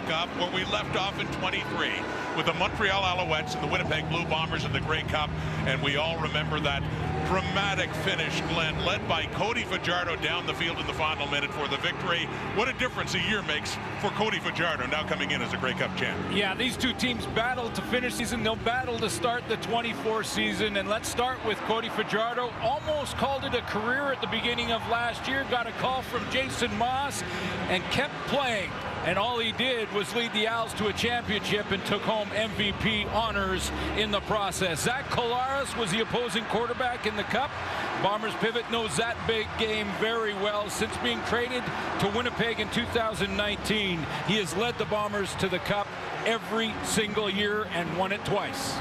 pick up where we left off in 23 with the Montreal Alouettes and the Winnipeg Blue Bombers in the Grey Cup. And we all remember that dramatic finish, Glenn, led by Cody Fajardo down the field in the final minute for the victory. What a difference a year makes for Cody Fajardo, now coming in as a Grey Cup champ. Yeah, these two teams battled to finish season. They'll battle to start the 24 season. And let's start with Cody Fajardo. Almost called it a career at the beginning of last year. Got a call from Jason Moss and kept playing. And all he did was lead the Owls to a championship and took home MVP honors in the process. Zach Collaros was the opposing quarterback in the Cup. Bombers pivot knows that big game very well. Since being traded to Winnipeg in 2019, he has led the Bombers to the Cup every single year and won it twice.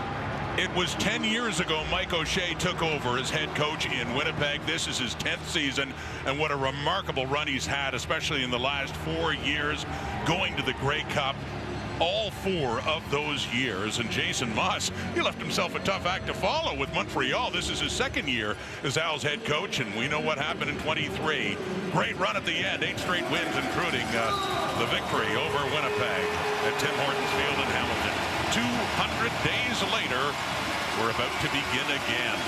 It was 10 years ago Mike O'Shea took over as head coach in Winnipeg. This is his 10th season, and what a remarkable run he's had, especially in the last 4 years, going to the Grey Cup all 4 of those years. And Jason Moss, he left himself a tough act to follow with Montreal. This is his 2nd year as Al's head coach, and we know what happened in 23. Great run at the end, 8 straight wins, including the victory over Winnipeg at Tim Hortons Field in Hamilton. 200 days later, we're about to begin again.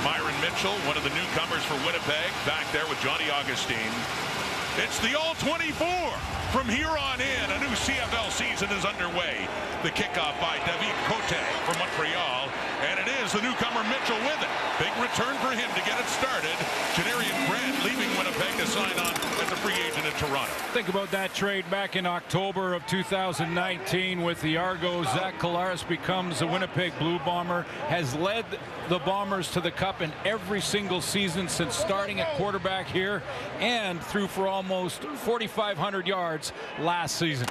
Myron Mitchell, one of the newcomers for Winnipeg, back there with Johnny Augustine. It's the All-24. From here on in, a new CFL season is underway. The kickoff by David Cote from Montreal, and it is the newcomer Mitchell with it. Big return for him to get it started. Janarian Grant leaving Winnipeg to sign on as a free agent in Toronto. Think about that trade back in October of 2019 with the Argos. Zach Collaros becomes a Winnipeg Blue Bomber, has led the Bombers to the Cup in every single season since starting at quarterback here, and threw for almost 4,500 yards last season.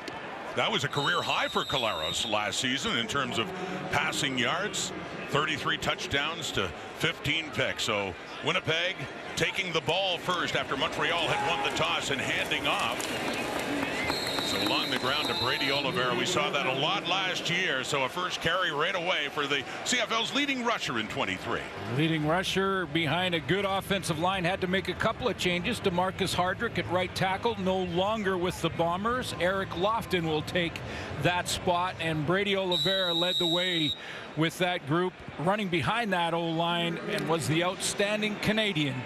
That was a career high for Collaros last season in terms of passing yards. 33 touchdowns to 15 picks. So Winnipeg taking the ball first after Montreal had won the toss and handing off. So along the ground to Brady Oliveira. We saw that a lot last year. So a first carry right away for the CFL's leading rusher in 23. Leading rusher behind a good offensive line. Had to make a couple of changes. DeMarcus Hardrick at right tackle, no longer with the Bombers. Eric Lofton will take that spot, and Brady Oliveira led the way with that group, running behind that O-line, and was the outstanding Canadian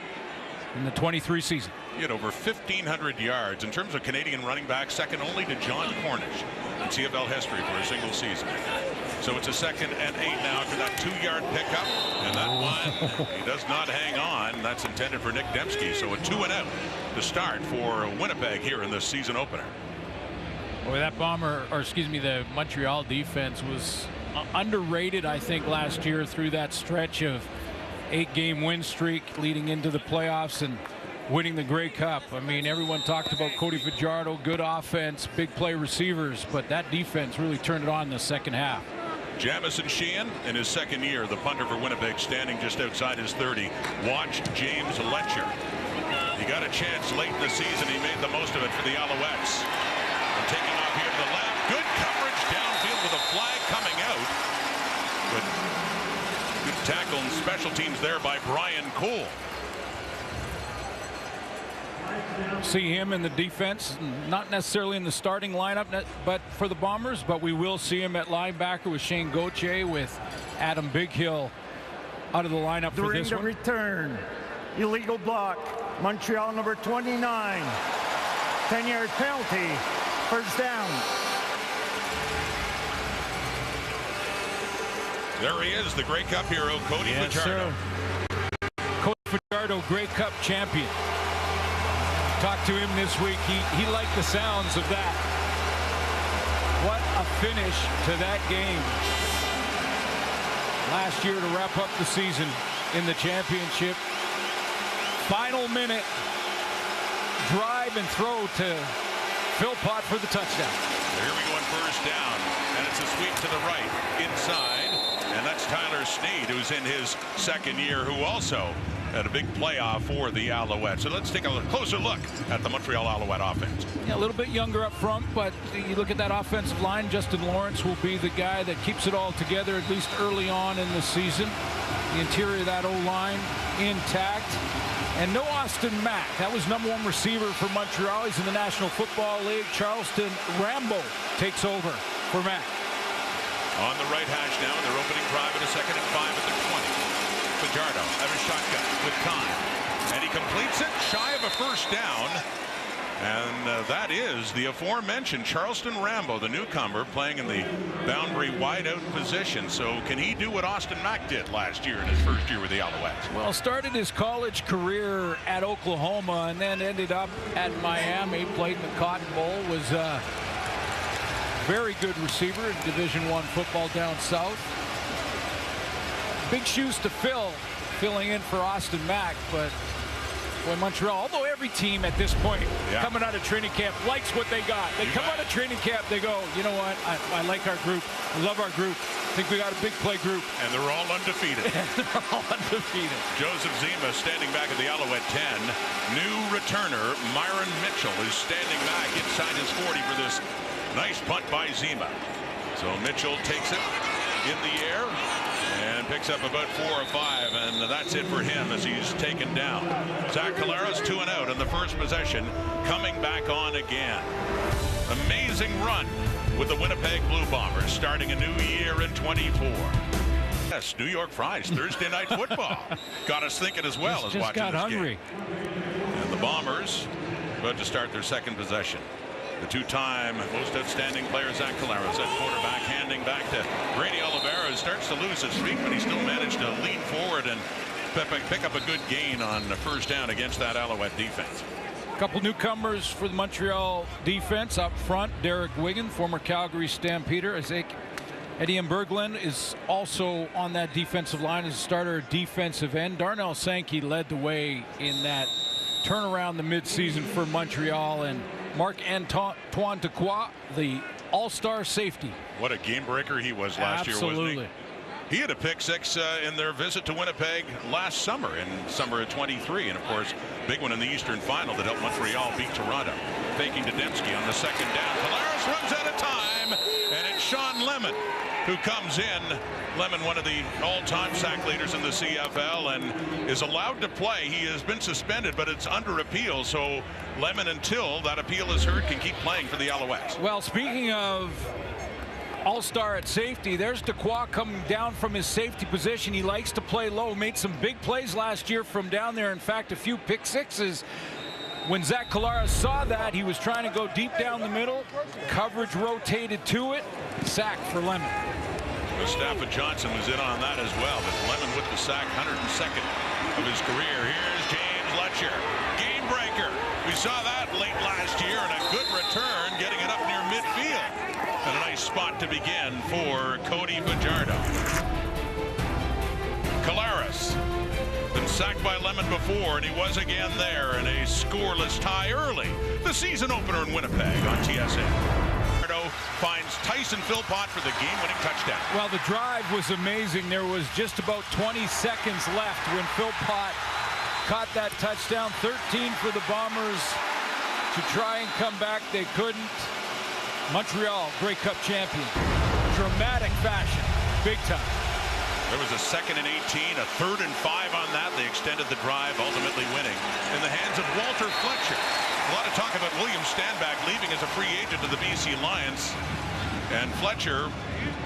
in the 23 season. He had over 1,500 yards in terms of Canadian running backs, second only to John Cornish in CFL history for a single season. So it's a 2nd and 8 now after that 2-yard pickup, and that one he does not hang on. That's intended for Nick Dembski. So a 2-and-out to start for Winnipeg here in the season opener. Boy, that the Montreal defense was underrated, I think, last year through that stretch of 8-game win streak leading into the playoffs and winning the Grey Cup. I mean, everyone talked about Cody Fajardo, good offense, big play receivers, but that defense really turned it on in the second half. Jamison Sheehan in his 2nd year, the punter for Winnipeg, standing just outside his 30. Watch James Letcher. He got a chance late in the season. He made the most of it for the Alouettes. And taking off here to the left. Good coverage downfield with a flag coming out. Good tackle and special teams there by Brian Cole. See him in the defense, not necessarily in the starting lineup, but for the Bombers, but we will see him at linebacker with Shane Gauthier, with Adam Bighill out of the lineup for this one. During the return, illegal block, Montreal number 29, 10-yard penalty, first down. There he is, the Grey Cup hero, Cody Fajardo. Cody Fajardo, Grey Cup champion. Talked to him this week. He liked the sounds of that. What a finish to that game. Last year to wrap up the season in the championship. Final minute. Drive and throw to Philpott for the touchdown. Here we go on first down. And it's a sweep to the right inside. And that's Tyler Sneed, who's in his 2nd year, who also had a big playoff for the Alouettes. So let's take a closer look at the Montreal Alouette offense. Yeah, a little bit younger up front, but you look at that offensive line. Justin Lawrence will be the guy that keeps it all together, at least early on in the season. The interior of that O-line intact. And no Austin Mack. That was #1 receiver for Montreal. He's in the National Football League. Charleston Rambo takes over for Mack. On the right hash now, and they're opening drive at a 2nd and 5 at the 20. Fajardo at a shotgun with time. And he completes it shy of a first down. And that is the aforementioned Charleston Rambo, the newcomer, playing in the boundary wideout position. So can he do what Austin Mack did last year in his first year with the Alouettes? Well, started his college career at Oklahoma and then ended up at Miami. Played in the Cotton Bowl. Was a very good receiver in Division I football down south. Big shoes to fill, filling in for Austin Mack, but boy, Montreal, although every team at this point coming out of training camp likes what they got. They come out of training camp, they go, you know what, I like our group. I love our group. I think we got a big play group. And they're all undefeated. They're all undefeated. Joseph Zima standing back at the Alouette 10. New returner, Myron Mitchell, is standing back inside his 40 for this nice punt by Zima. So Mitchell takes it in the air and picks up about 4 or 5, and that's it for him as he's taken down. Zach Collaros 2 and out in the first possession, coming back on again. Amazing run with the Winnipeg Blue Bombers, starting a new year in 24. Yes, New York Fries, Thursday night football. Got us thinking as well as watching got this hungry. game. And the Bombers about to start their second possession. The two-time most outstanding player, Zach Collaros, at quarterback, handing back to Brady Oliveira, who starts to lose his feet, but he still managed to lean forward and pick up a good gain on the first down against that Alouette defense. A couple newcomers for the Montreal defense up front. Derek Wigan, former Calgary Stampeder. Eddie Berglund is also on that defensive line as a starter defensive end. Darnell Sankey led the way in that turnaround the midseason for Montreal, and Marc-Antoine Dequoy, the all-star safety. What a game breaker he was last year, wasn't he? He had a pick 6 in their visit to Winnipeg last summer, in summer of 23, and of course big one in the Eastern Final that helped Montreal beat Toronto. Faking to Dembski on the second down. Collaros runs out of time, and it's Sean Lemon who comes in. Lemon, one of the all-time sack leaders in the CFL, and is allowed to play. He has been suspended, but it's under appeal, so Lemon, until that appeal is heard, can keep playing for the Alouettes. Well, speaking of all-star at safety, there's Dequoy coming down from his safety position. He likes to play low, made some big plays last year from down there. In fact, a few pick sixes. When Zach Collaros saw that, he was trying to go deep down the middle. Coverage rotated to it. Sack for Lemon. Mustafa Johnson was in on that as well, but Lemon with the sack, 102nd of his career. Here's James Letcher, game breaker. We saw that late last year, and a good return, getting it up near midfield. And a nice spot to begin for Cody Fajardo. Collaros been sacked by Lemon before, and he was again there in a scoreless tie early. The season opener in Winnipeg on TSN. Finds Tyson Philpott for the game-winning touchdown. Well, the drive was amazing. There was just about 20 seconds left when Philpott caught that touchdown. 13 for the Bombers to try and come back. They couldn't. Montreal, Grey Cup champion. Dramatic fashion. Big time. There was a 2nd and 18, a 3rd and 5 on that. They extended the drive, ultimately winning in the hands of Walter Fletcher. A lot of talk about William Stanback leaving as a free agent to the BC Lions. And Fletcher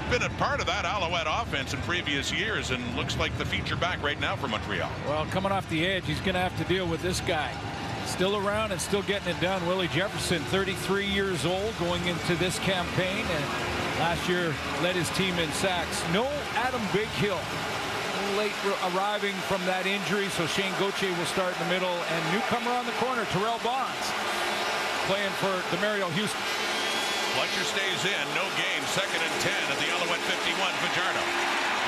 been a part of that Alouette offense in previous years, and looks like the feature back right now for Montreal. Well, coming off the edge, he's going to have to deal with this guy. Still around and still getting it done. Willie Jefferson, 33 years old, going into this campaign, and last year led his team in sacks. No Adam Bighill, late arriving from that injury, so Shane Gauthier will start in the middle, and newcomer on the corner, Terrell Bonds, playing for DeMario Houston. Fletcher stays in, no gain, 2nd and 10 at the Alouette 51. Fajardo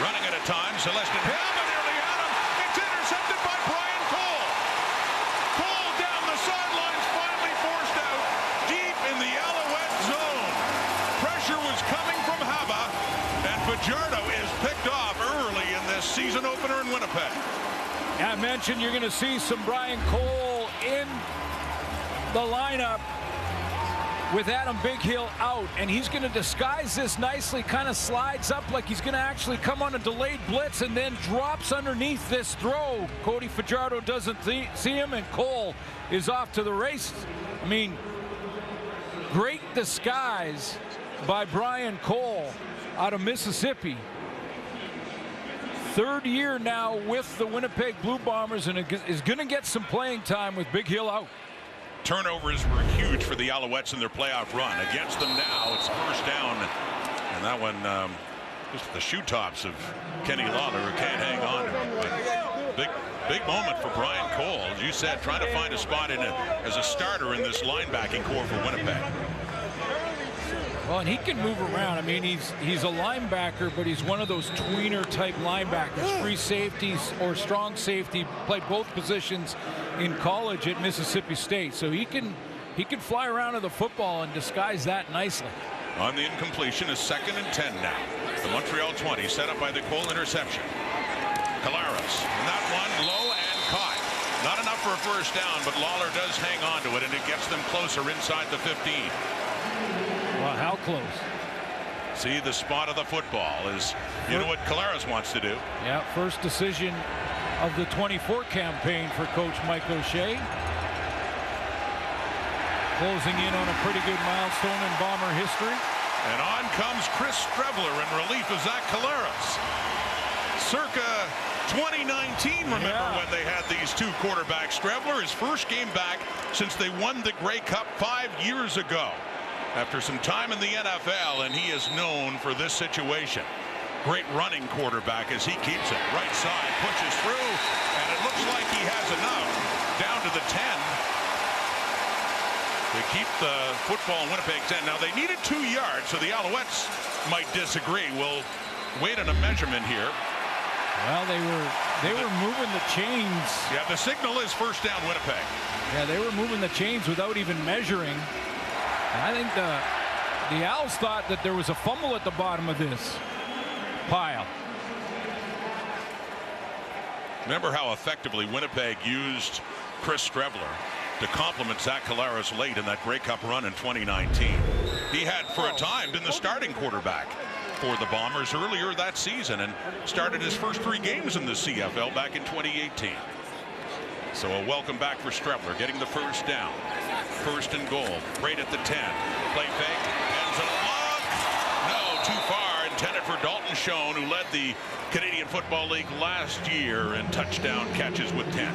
running at a time. Celestin Helma nearly at him. It's intercepted by Brian Cole. Cole down the sidelines, finally forced out deep in the Alouette zone. Pressure was coming from Haba, and Fajardo is picked off early in this season opener in Winnipeg. I mentioned you're going to see some Brian Cole in the lineup. with Adam Big Hill out, and he's going to disguise this nicely, kind of slides up like he's going to actually come on a delayed blitz and then drops underneath this throw. Cody Fajardo doesn't see him, and Cole is off to the races. I mean, great disguise by Brian Cole out of Mississippi. Third year now with the Winnipeg Blue Bombers, and is going to get some playing time with Big Hill out. Turnovers were huge for the Alouettes in their playoff run. Against them now, it's first down. And that one, just the shoe tops of Kenny Lawler, who can't hang on to it. Big moment for Brian Cole. As you said, trying to find a spot as a starter in this linebacking core for Winnipeg. Well, and he can move around. I mean, he's a linebacker, but he's one of those tweener type linebackers, free safeties or strong safety. Played both positions in college at Mississippi State, so he can fly around to the football and disguise that nicely. On the incompletion is 2nd and 10 now. The Montreal 20 set up by the Cole interception. Collaros, and that one low and caught. Not enough for a first down, but Lawler does hang on to it, and it gets them closer inside the 15. Well, how close? See, the spot of the football is, you know what Collaros wants to do. Yeah, first decision of the 24 campaign for Coach Mike O'Shea. Closing in on a pretty good milestone in Bomber history. And on comes Chris Strevler in relief of Zach Collaros. Circa 2019, remember when they had these two quarterbacks. Strevler, his first game back since they won the Grey Cup 5 years ago. After some time in the NFL, and he is known for this situation. Great running quarterback as he keeps it. Right side, pushes through, and it looks like he has enough. Down to the 10. They keep the football in Winnipeg's end. Now, they needed 2 yards, so the Alouettes might disagree. We'll wait on a measurement here. Well, they were moving the chains. Yeah, the signal is first down Winnipeg. Yeah, they were moving the chains without even measuring. And I think the Owls thought that there was a fumble at the bottom of this pile. Remember how effectively Winnipeg used Chris Strevler to complement Zach Collaros late in that Grey Cup run in 2019. He had for a time been the starting quarterback for the Bombers earlier that season and started his first 3 games in the CFL back in 2018. So a welcome back for Strevler, getting the first down. First and goal, right at the 10. Play fake, ends in a block. No, too far. Intended for Dalton Schoen, who led the Canadian Football League last year in touchdown catches with 10.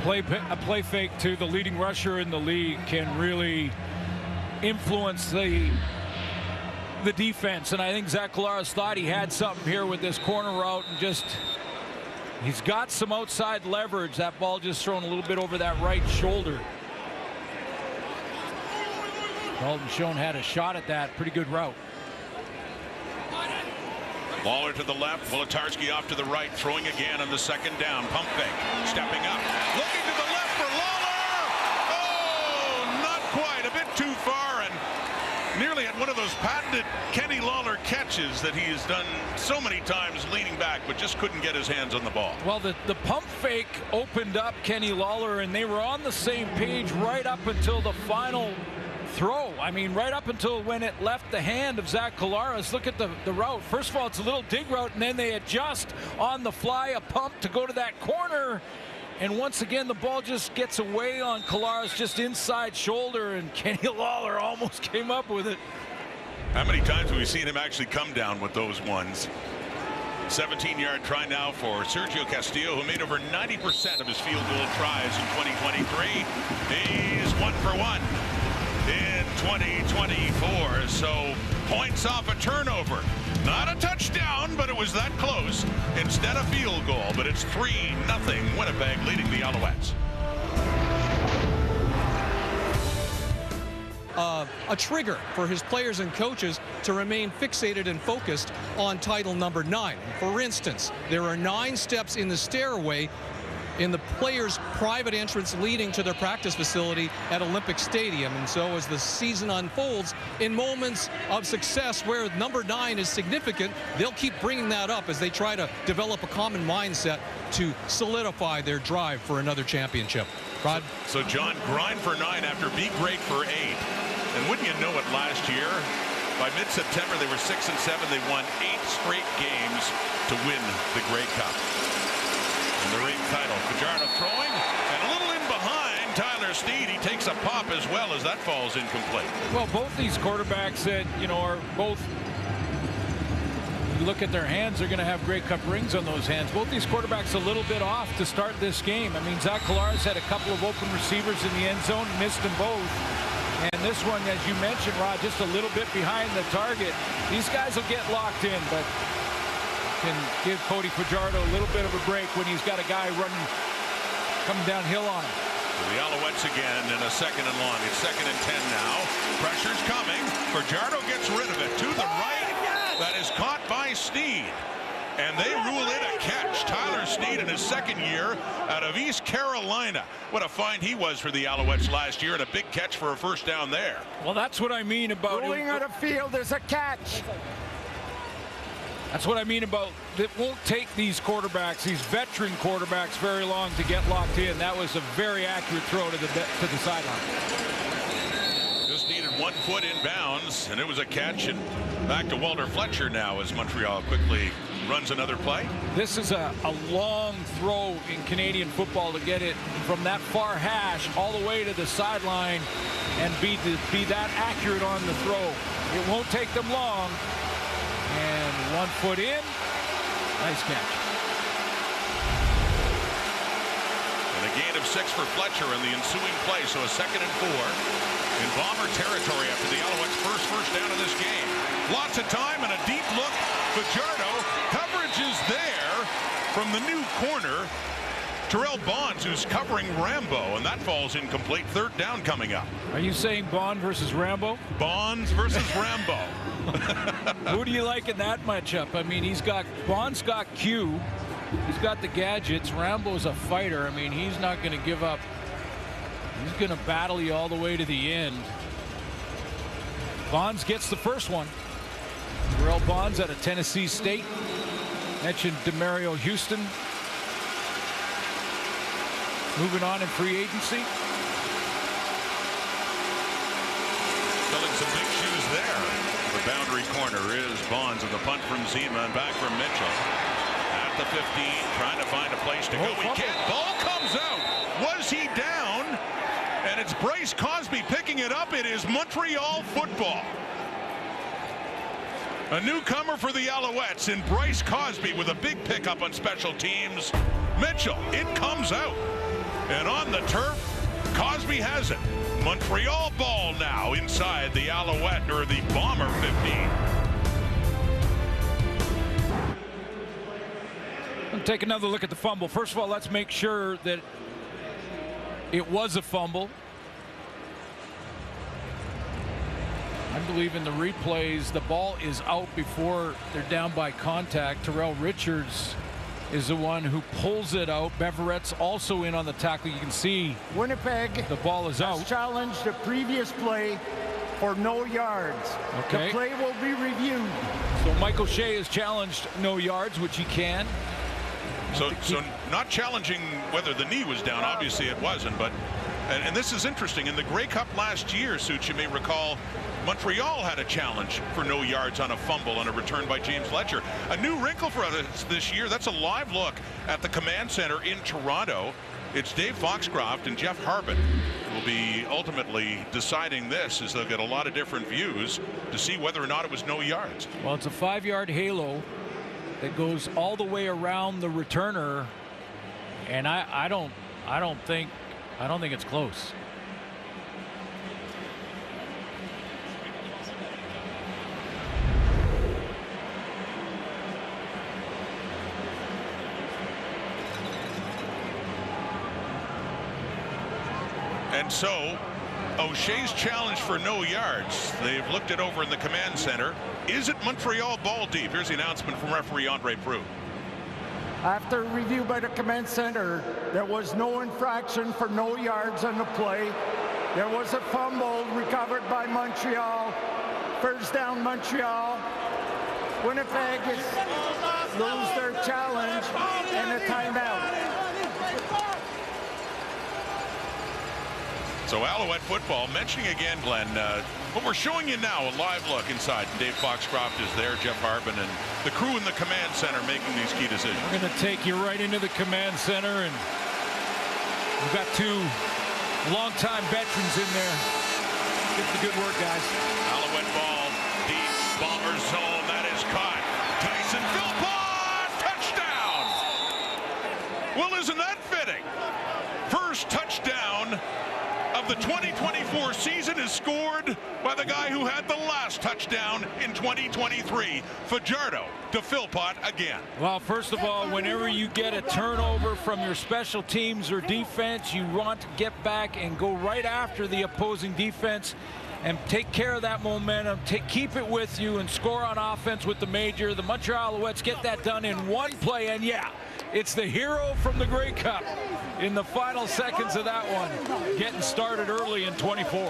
A play fake to the leading rusher in the league can really influence the defense, and I think Zach Collaros thought he had something here with this corner route, and just he's got some outside leverage. That ball just thrown a little bit over that right shoulder. Dalton Schoen had a shot at that. Pretty good route. Lawler to the left, Wolotarski off to the right, throwing again on the second down. Pump fake, stepping up, looking to the left for Lawler. Oh, not quite, a bit too far, and nearly had one of those patented Kenny Lawler catches that he has done so many times leaning back, but just couldn't get his hands on the ball. Well, the pump fake opened up Kenny Lawler, and they were on the same page right up until the final throw. I mean, right up until when it left the hand of Zach Collaros. Look at the route. First of all, it's a little dig route, and then they adjust on the fly, a pump to go to that corner. And once again, the ball just gets away on Collaros, just inside shoulder, and Kenny Lawler almost came up with it. How many times have we seen him actually come down with those ones? 17-yard try now for Sergio Castillo, who made over 90% of his field goal tries in 2023. He's 1 for 1 in 2024. So points off a turnover. Not a touchdown, but it was that close. Instead a field goal, but it's 3-0 Winnipeg leading the Alouettes. A trigger for his players and coaches to remain fixated and focused on title number 9. For instance, there are 9 steps in the stairway in the players' private entrance leading to their practice facility at Olympic Stadium. And so as the season unfolds, in moments of success where number 9 is significant, they'll keep bringing that up as they try to develop a common mindset to solidify their drive for another championship. Rod? So John, grind for 9 after be great for 8. And wouldn't you know it, last year, by mid-September, they were 6 and 7. They won 8 straight games to win the Grey Cup. And the ring title. Fajardo throwing, and a little in behind Tyler Sneed. He takes a pop as well as that falls incomplete. Well, both these quarterbacks that, are both, you look at their hands, they're going to have Grey Cup rings on those hands. Both these quarterbacks a little bit off to start this game. I mean, Zach Collaros had a couple of open receivers in the end zone, missed them both. And this one, as you mentioned, Rod, just a little bit behind the target. These guys will get locked in, but can give Cody Fajardo a little bit of a break when he's got a guy coming downhill on him. The Alouettes again in a 2nd and long. It's 2nd and 10 now. Pressure's coming. Fajardo gets rid of it to the right. That is caught by Sneed. And they rule it a catch. Tyler Sneed in his 2nd year out of East Carolina. What a find he was for the Alouettes last year, and a big catch for a first down there. Well, that's what I mean about Ruling out of field is a catch. That's what I mean about it won't take these quarterbacks, these veteran quarterbacks, very long to get locked in. That was a very accurate throw to the sideline. Just needed 1 foot in bounds, and it was a catch. And back to Walter Fletcher now as Montreal quickly runs another play. This is a long throw in Canadian football to get it from that far hash all the way to the sideline and be that accurate on the throw. It won't take them long. And 1 foot in. Nice catch. And a gain of 6 for Fletcher in the ensuing play. So a 2nd and 4 in Bomber territory after the Alouettes' first down in this game. Lots of time and a deep look. Fajardo. Coverage is there from the new corner. Terrell Bonds, who's covering Rambo, and that falls incomplete. 3rd down coming up. Are you saying Bond versus Rambo? Bonds versus Rambo. Who do you like in that matchup? I mean, Bond's got Q. He's got the gadgets. Rambo's a fighter. I mean, he's not going to give up. He's going to battle you all the way to the end. Bonds gets the first one. Terrell Bonds out of Tennessee State. Mentioned DeMario Houston. Moving on in free agency. Filling some big shoes there. The boundary corner is Bonds with the punt from Zima and back from Mitchell. At the 15, trying to find a place to go. He can't. Ball comes out. Was he down? And it's Bryce Cosby picking it up. It is Montreal football. A newcomer for the Alouettes in Bryce Cosby with a big pickup on special teams. Mitchell, it comes out. And on the turf, Cosby has it. Montreal ball now inside the Alouette, or the Bomber 15. Let's take another look at the fumble. First of all, let's make sure that it was a fumble. I believe in the replays, the ball is out before they're down by contact. Terrell Richards is the one who pulls it out. Beveret's also in on the tackle. You can see Winnipeg the ball is out. Challenged the previous play for no yards. Okay. The play will be reviewed. So Michael Shea has challenged no yards, which he can. So not challenging whether the knee was down. Obviously it wasn't, but and this is interesting. In the Grey Cup last year, Suits, you may recall, Montreal had a challenge for no yards on a fumble on a return by James Fletcher. A new wrinkle for us this year. That's a live look at the command center in Toronto. It's Dave Foxcroft and Jeff Harbin who will be ultimately deciding this, as they'll get a lot of different views to see whether or not it was no yards. Well, it's a 5-yard halo that goes all the way around the returner, and I don't think it's close. And so O'Shea's challenge for no yards. They've looked it over in the command center. Is it Montreal ball deep? Here's the announcement from referee Andre Proulx. After review by the command center, there was no infraction for no yards on the play. There was a fumble recovered by Montreal. First down, Montreal. Winnipeg lose their challenge and a timeout. So Alouette football, mentioning again, Glenn, what we're showing you now, a live look inside. Dave Foxcroft is there, Jeff Harbin, and the crew in the command center making these key decisions. We're going to take you right into the command center, and we've got two longtime veterans in there. Get the good work, guys. Alouette ball, deep, bomber zone, that is caught. Tyson Philpott, touchdown! Well, isn't that fitting? First touchdown of the 2024 season is scored by the guy who had the last touchdown in 2023. Fajardo to Philpott again. Well, first of all, whenever you get a turnover from your special teams or defense, you want to get back and go right after the opposing defense and take care of that momentum, keep it with you, and score on offense with the major. The Montreal Alouettes get that done in one play, and yeah, it's the hero from the Grey Cup in the final seconds of that one, getting started early in 24.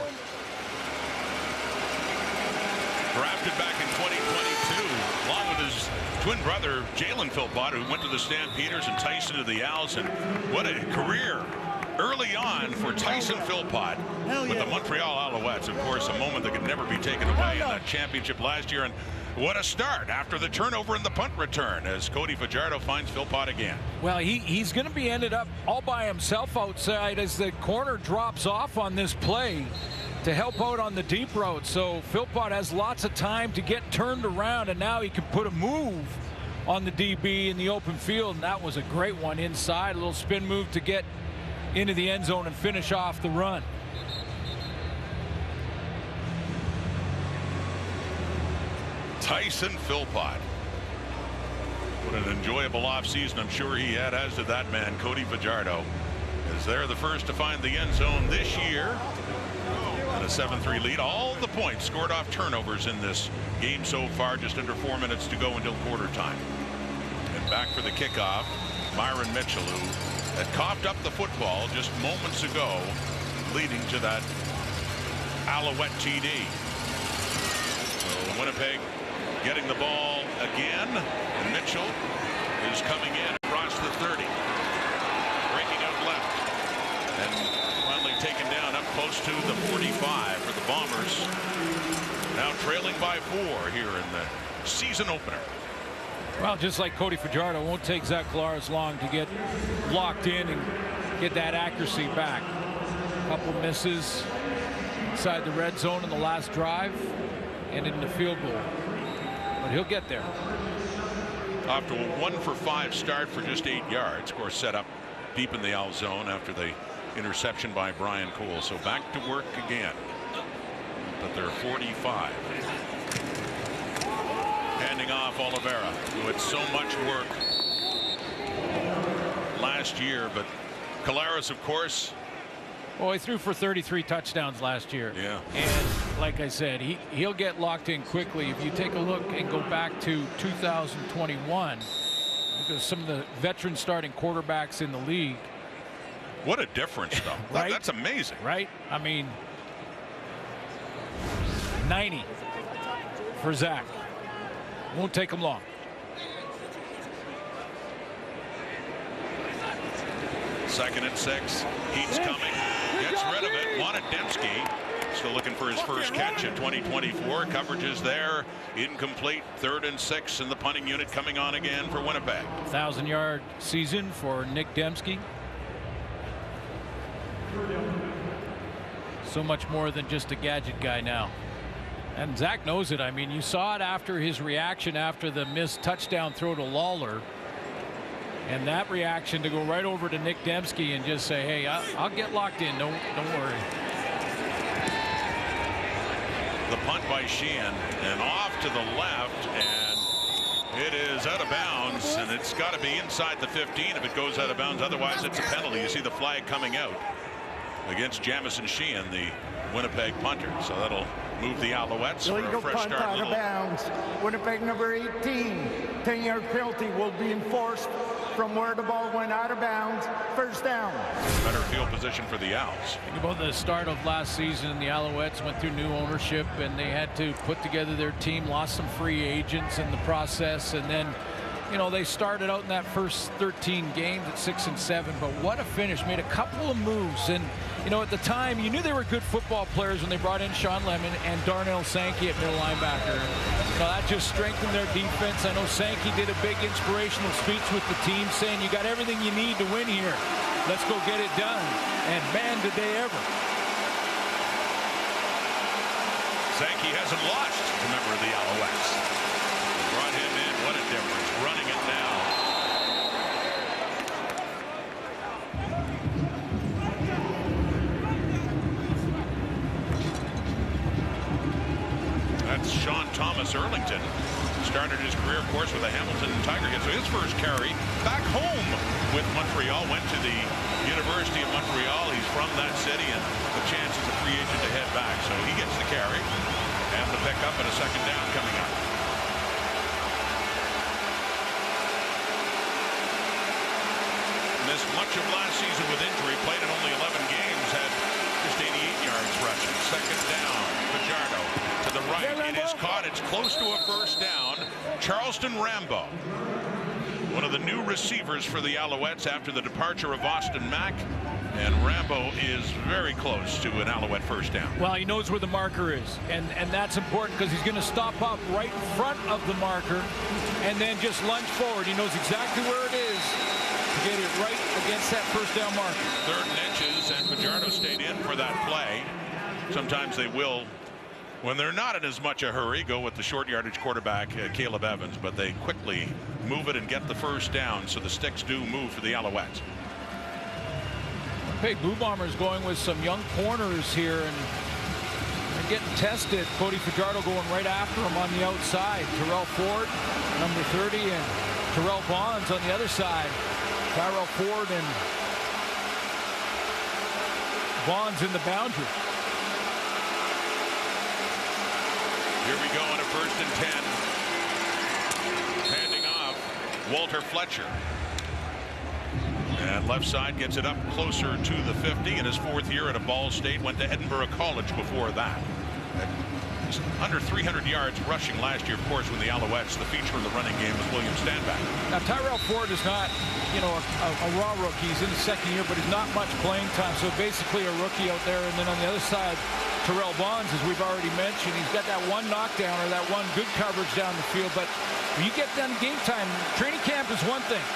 Drafted back in 2022, along with his twin brother, Jalen Philpott, who went to the Stampeders, and Tyson to the Owls. And what a career early on for Tyson Philpott with the Montreal Alouettes. Of course, a moment that could never be taken away in that championship last year. And what a start after the turnover and the punt return as Cody Fajardo finds Philpott again. Well, he's going to be ended up all by himself outside as the corner drops off on this play to help out on the deep route. So Philpott has lots of time to get turned around, and now he can put a move on the DB in the open field. And that was a great one inside, a little spin move to get into the end zone and finish off the run. Tyson Philpott. What an enjoyable offseason I'm sure he had, as did that man, Cody Fajardo, as they're the first to find the end zone this year. And a 7-3 lead. All the points scored off turnovers in this game so far. Just under 4 minutes to go until quarter time. And back for the kickoff, Myron Mitchell, who had coughed up the football just moments ago, leading to that Alouette TD. So Winnipeg getting the ball again, and Mitchell is coming in across the 30, breaking out left, and finally taken down up close to the 45 for the Bombers. Now trailing by 4 here in the season opener. Well, just like Cody Fajardo, it won't take Zach Collaros long to get locked in and get that accuracy back. A couple misses inside the red zone in the last drive and in the field goal. But he'll get there. Off to a 1-for-5 start for just 8 yards. Of course, set up deep in the Owl zone after the interception by Brian Cole. So back to work again. But they're 45. Handing off Oliveira, who had so much work last year. But Collaros, of course. Well, he threw for 33 touchdowns last year. Yeah. And like I said, he'll get locked in quickly. If you take a look and go back to 2021, because some of the veteran starting quarterbacks in the league. What a difference, though. Right? That's amazing. Right? I mean, 90 for Zach. Won't take him long. Second and 6. Heat's coming. Gets rid of it. Wanted Dembski. Still looking for his first catch in 2024. Coverage is there. Incomplete. 3rd and 6. And the punting unit coming on again for Winnipeg. 1,000-yard season for Nick Dembski. So much more than just a gadget guy now. And Zach knows it. I mean, you saw it after his reaction after the missed touchdown throw to Lawler. And that reaction to go right over to Nick Dembski and just say, hey, I'll get locked in. Don't worry. The punt by Sheehan, and off to the left, and it is out of bounds, and it's got to be inside the 15 if it goes out of bounds. Otherwise, it's a penalty. You see the flag coming out against Jamison Sheehan, the Winnipeg punter. So that'll move the Alouettes for a fresh punt start. out of bounds. Winnipeg number 18. 10-yard penalty will be enforced from where the ball went out of bounds. First down. Better field position for the Owls. Think about the start of last season. The Alouettes went through new ownership, and they had to put together their team, lost some free agents in the process, and then, you know, they started out in that first 13 games at 6-7. But what a finish! Made a couple of moves, and you know, at the time, you knew they were good football players when they brought in Sean Lemon and Darnell Sankey at middle linebacker. You know, that just strengthened their defense. I know Sankey did a big inspirational speech with the team saying, you got everything you need to win here. Let's go get it done. And man, did they ever. Sankey hasn't lost as a member of the Alouettes. They brought him in. What a difference. Running it now. That's Sean Thomas Erlington. Started his career, of course, with the Hamilton Tiger hit. So his first carry back home with Montreal. Went to the University of Montreal. He's from that city, and the chance as a free agent to head back. So he gets the carry and the pickup and a second down coming up. Missed much of last season with injury. Played in only 11 games. Had just 88 yards rushing. Second down. Fajardo to the right. It is caught. It's close to a first down. Charleston Rambo, one of the new receivers for the Alouettes after the departure of Austin Mack. And Rambo is very close to an Alouette first down. Well, he knows where the marker is, and that's important because he's going to stop up right in front of the marker and then just lunge forward. He knows exactly where it is to get it right against that first down marker. 3rd and inches, and Fajardo stayed in for that play. Sometimes they will, when they're not in as much a hurry, go with the short yardage quarterback, Caleb Evans, but they quickly move it and get the first down, so the sticks do move for the Alouettes. Hey, Blue Bombers going with some young corners here, and they're getting tested. Cody Fajardo going right after him on the outside. Terrell Ford, number 30, and Terrell Bonds on the other side. Tyrell Ford and Bonds in the boundary. Here we go on a 1st and 10. Handing off Walter Fletcher. And left side gets it up closer to the 50 in his 4th year at a Ball State. Went to Edinburgh College before that. Just under 300 yards rushing last year, of course, when the Alouettes, the feature of the running game was William Stanback. Now, Tyrell Ford is not, you know, a raw rookie. He's in his 2nd year, but he's not much playing time. So basically a rookie out there. And then on the other side, Terrell Bonds, as we've already mentioned, he's got that one knockdown or that one good coverage down the field. But when you get done game time, training camp is one thing.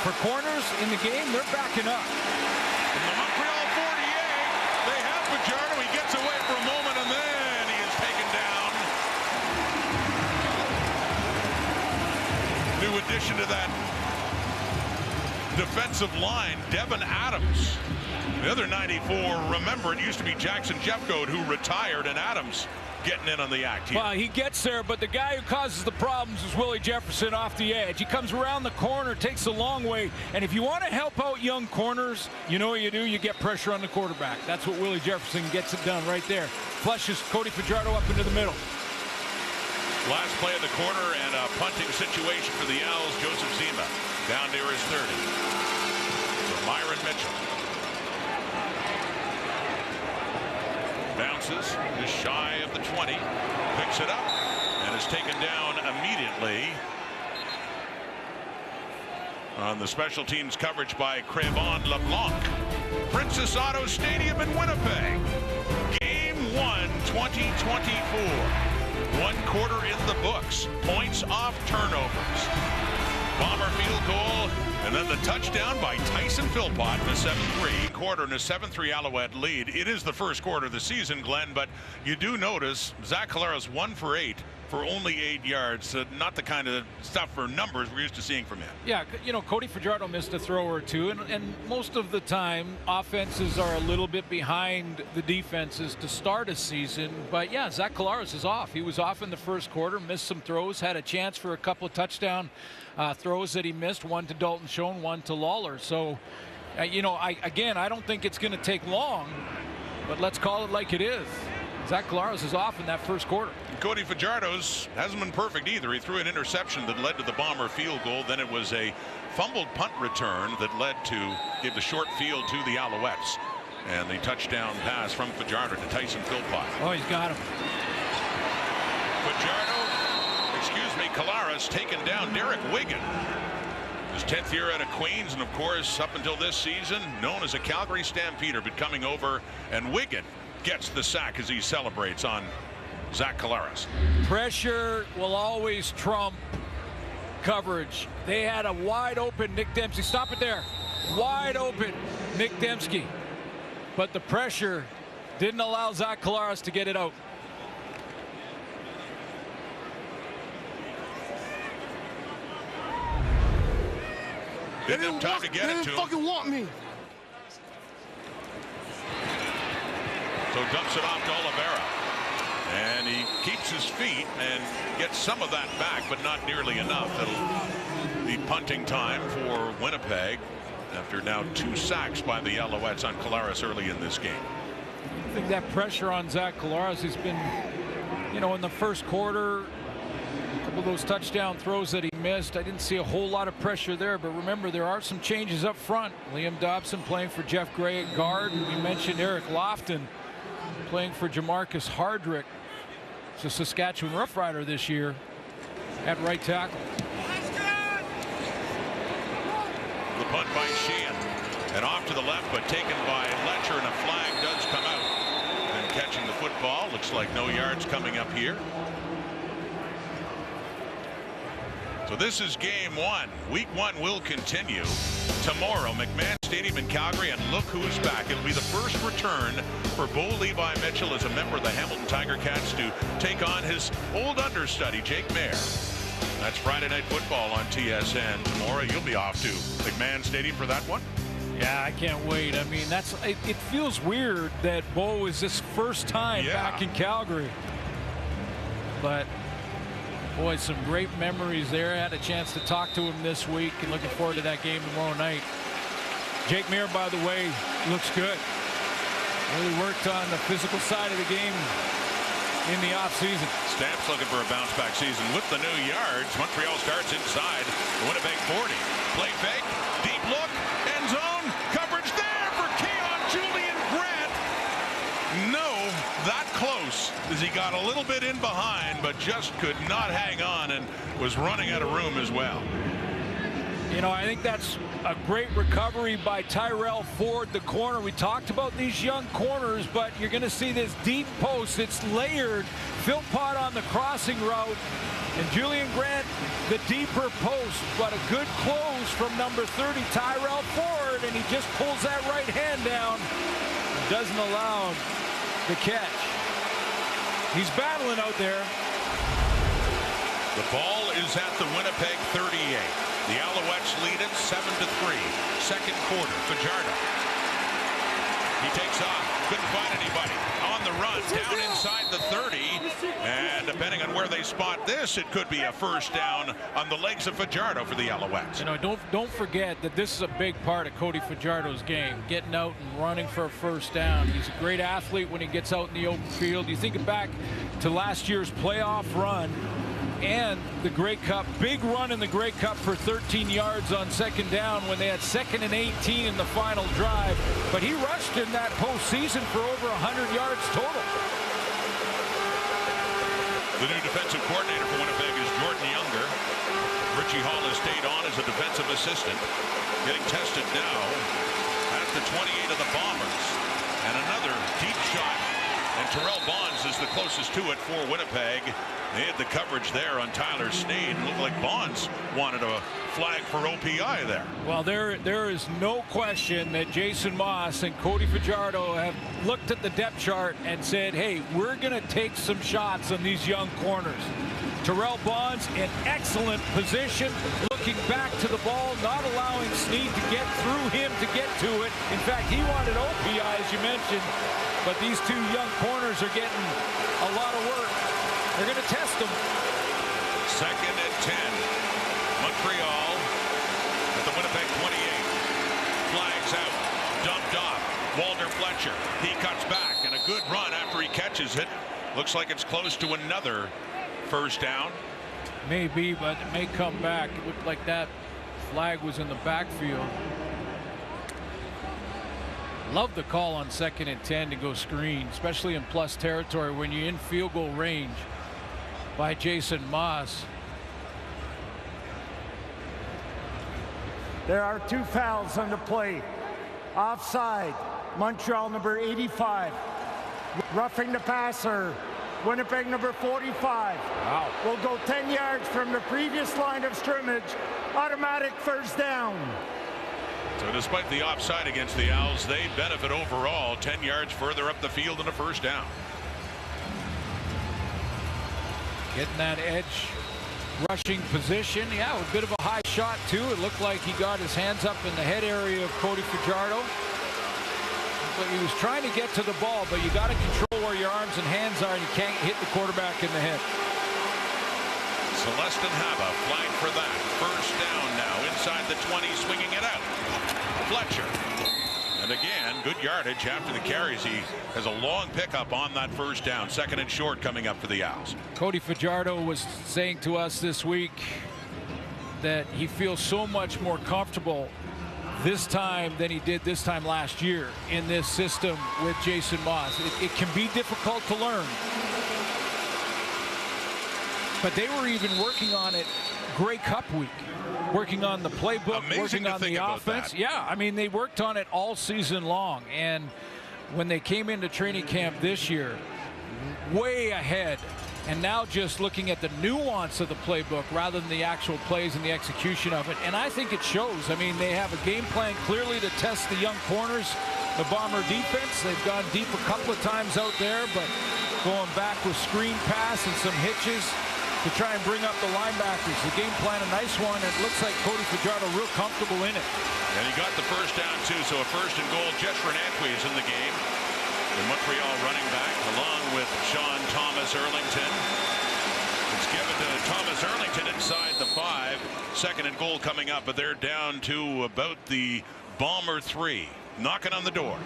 For corners in the game, they're backing up. In the Montreal 48, they have Fajardo. He gets away for a moment, and then he is taken down. New addition to that defensive line, Devin Adams. The other 94, remember, it used to be Jackson Jeffcoat who retired, and Adams getting in on the act here. Well, he gets there, but the guy who causes the problems is Willie Jefferson off the edge. He comes around the corner, takes the long way, and if you want to help out young corners, you know what you do? You get pressure on the quarterback. That's what Willie Jefferson gets it done right there. Flushes Cody Fajardo up into the middle. Last play of the quarter and a punting situation for the Owls. Joseph Zima down near his 30. For Myron Mitchell. Bounces, just shy of the 20, picks it up, and is taken down immediately on the special teams coverage by Crevon LeBlanc. Princess Auto Stadium in Winnipeg. Game 1, 2024. 1 quarter in the books. Points off turnovers. Bomber field goal, and then the touchdown by Tyson Philpott in a 7-3 quarter and a 7-3 Alouette lead. It is the first quarter of the season, Glenn, but you do notice Zach Collaros 1 for 8 for only 8 yards. Not the kind of stuff for numbers we're used to seeing from him. Yeah, you know, Cody Fajardo missed a throw or two, and most of the time offenses are a little bit behind the defenses to start a season. But yeah, Zach Collaros is off. He was off in the first quarter, missed some throws, had a chance for a couple of touchdown throws that he missed, one to Dalton Schoen, one to Lawler. So, you know, I don't think it's going to take long, but let's call it like it is. Zach Collaros is off in that first quarter. Cody Fajardo's hasn't been perfect either. He threw an interception that led to the Bomber field goal. Then it was a fumbled punt return that led to give the short field to the Alouettes. And the touchdown pass from Fajardo to Tyson Philpott. Oh, he's got him. Fajardo, Collaros taken down. Derek Wigan His 10th year out of Queens, and of course, up until this season, known as a Calgary Stampeder, but coming over, and Wigan gets the sack as he celebrates on Zach Collaros. Pressure will always trump coverage. They had a wide open Nick Dempsey. Stop it there. Wide open Nick Dempsey. But the pressure didn't allow Zach Collaros to get it out. Didn't have time to get it to him. Fucking want me. So dumps it off to Oliveira. And he keeps his feet and gets some of that back, but not nearly enough. It'll be punting time for Winnipeg after now 2 sacks by the Alouettes on Collaros early in this game. I think that pressure on Zach Collaros has been, you know, in the first quarter, a couple of those touchdown throws that he missed, I didn't see a whole lot of pressure there. But remember, there are some changes up front. Liam Dobson playing for Jeff Gray at guard. We mentioned Eric Lofton playing for Jamarcus Hardrick. It's a Saskatchewan Rough Rider this year at right tackle. The punt by Sheehan, and off to the left, but taken by Letcher, and a flag does come out. And catching the football, looks like no yards coming up here. So this is game 1. Week 1 will continue tomorrow. McMahon Stadium in Calgary, and look who's back. It'll be the first return for Bo Levi Mitchell as a member of the Hamilton Tiger Cats to take on his old understudy, Jake Mayer. That's Friday Night Football on TSN. Tomorrow you'll be off to McMahon Stadium for that one. Yeah, I can't wait. I mean, it feels weird that Bo is his first time back in Calgary. But boy, some great memories there. I had a chance to talk to him this week, and looking forward to that game tomorrow night. Jake Mayer, by the way, looks good. Really worked on the physical side of the game in the offseason. Stamps looking for a bounce-back season with the new yards. Montreal starts inside the Winnipeg 40. Play fake, deep look, end zone, coverage there for Keon Julian Grant. No, that close as he got a little bit in behind, but just could not hang on and was running out of room as well. You know, I think that's a great recovery by Tyrell Ford, the corner. We talked about these young corners, but you're going to see this deep post. It's layered. Philpott on the crossing route, and Julian Grant the deeper post, but a good close from number 30, Tyrell Ford, and he just pulls that right hand down. Doesn't allow the catch. He's battling out there. The ball is at the Winnipeg 38. The Alouettes lead it 7-3. Second quarter. Fajardo. He takes off. Couldn't find anybody. On the run. Down inside the 30. And depending on where they spot this, it could be a first down on the legs of Fajardo for the Alouettes. You know, don't forget that this is a big part of Cody Fajardo's game. Getting out and running for a first down. He's a great athlete when he gets out in the open field. You think back to last year's playoff run and the Grey Cup, big run in the Grey Cup for 13 yards on second down when they had 2nd and 18 in the final drive. But he rushed in that postseason for over 100 yards total. The new defensive coordinator for Winnipeg is Jordan Younger. Richie Hall has stayed on as a defensive assistant, getting tested now at the 28 of the Bombers. And another deep shot. And Terrell Bonds is the closest to it for Winnipeg. They had the coverage there on Tyler Sneed. It looked like Bonds wanted a flag for OPI there. Well, there is no question that Jason Moss and Cody Fajardo have looked at the depth chart and said, hey, we're going to take some shots on these young corners. Terrell Bonds in excellent position, looking back to the ball, not allowing Sneed to get through him to get to it. In fact, he wanted OPI, as you mentioned, but these two young corners are getting a lot of work. They're going to test them. 2nd and 10. Montreal at the Winnipeg 28. Flags out. Dumped off. Walter Fletcher. He cuts back, and a good run after he catches it. Looks like it's close to another first down. Maybe, but it may come back. It looked like that flag was in the backfield. Love the call on 2nd and 10 to go screen, especially in plus territory when you're in field goal range by Jason Moss. There are 2 fouls on the play. Offside, Montreal number 85. Roughing the passer, Winnipeg number 45. Wow. Will go 10 yards from the previous line of scrimmage. Automatic first down. So despite the offside against the Owls, they benefit overall 10 yards further up the field and a first down. Getting that edge rushing position. Yeah, a bit of a high shot too. It looked like he got his hands up in the head area of Cody Fajardo. But he was trying to get to the ball, but you got to control where your arms and hands are, and you can't hit the quarterback in the head. Celestin Haba flagged for that. First down now inside the 20, swinging it out. Fletcher. And again, good yardage after the carries. He has a long pickup on that first down. Second and short coming up for the Owls. Cody Fajardo was saying to us this week that he feels so much more comfortable this time than he did this time last year in this system with Jason Maas. It can be difficult to learn. But they were even working on it Grey Cup week, working on the playbook, working on the offense. Yeah, I mean, they worked on it all season long. And when they came into training camp this year, way ahead. And now just looking at the nuance of the playbook rather than the actual plays and the execution of it. And I think it shows. I mean, they have a game plan clearly to test the young corners, the Bomber defense. They've gone deep a couple of times out there, but going back with screen pass and some hitches to try and bring up the linebackers. The game plan, a nice one. It looks like Cody Fajardo real comfortable in it. And he got the first down, too. So a first and goal. Jess Renantwi is in the game. The Montreal running back, along with Sean Thomas Erlington. It's given to Thomas Erlington inside the 5. Second and goal coming up, but they're down to about the Bomber 3. Knocking on the door.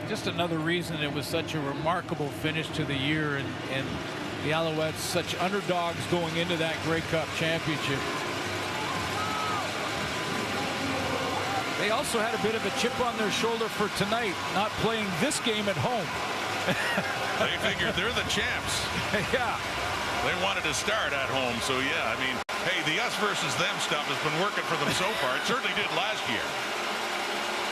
Just another reason it was such a remarkable finish to the year, and the Alouettes such underdogs going into that Grey Cup championship. They also had a bit of a chip on their shoulder for tonight, not playing this game at home. They figured they're the champs. Yeah. They wanted to start at home, so yeah, I mean, hey, the us versus them stuff has been working for them so far. It certainly did last year.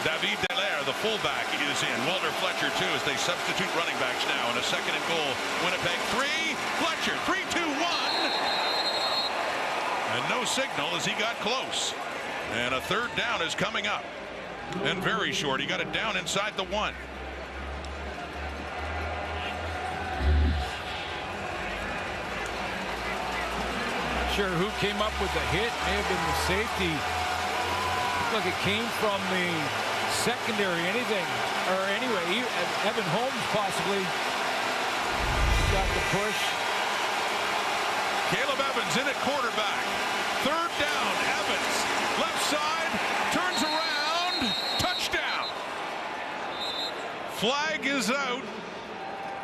David Dallaire, the fullback, is in. Walter Fletcher, too, as they substitute running backs now. And a second and goal. Winnipeg 3. Fletcher, 3-2-1. And no signal as he got close. And a third down is coming up. And very short. He got it down inside the 1. Not sure who came up with the hit. May have been the safety. Looked like it came from the secondary, anything, or anyway, Evan Holmes possibly got the push. Caleb Evans in at quarterback. Third down, Evans, left side, turns around, touchdown. Flag is out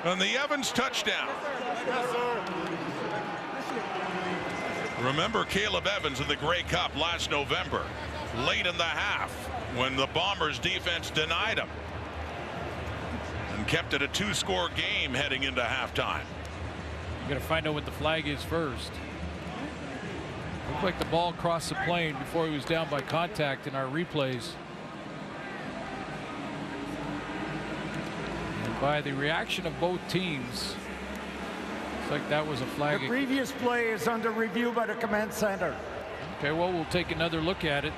on the Evans touchdown. Remember Caleb Evans in the Grey Cup last November, late in the half, when the Bombers defense denied him and kept it a 2-score game heading into halftime. You got to find out what the flag is first. Looked like the ball crossed the plane before he was down by contact in our replays. And by the reaction of both teams, looks like that was a flag. The previous play is under review by the command center. Okay, well, we'll take another look at it.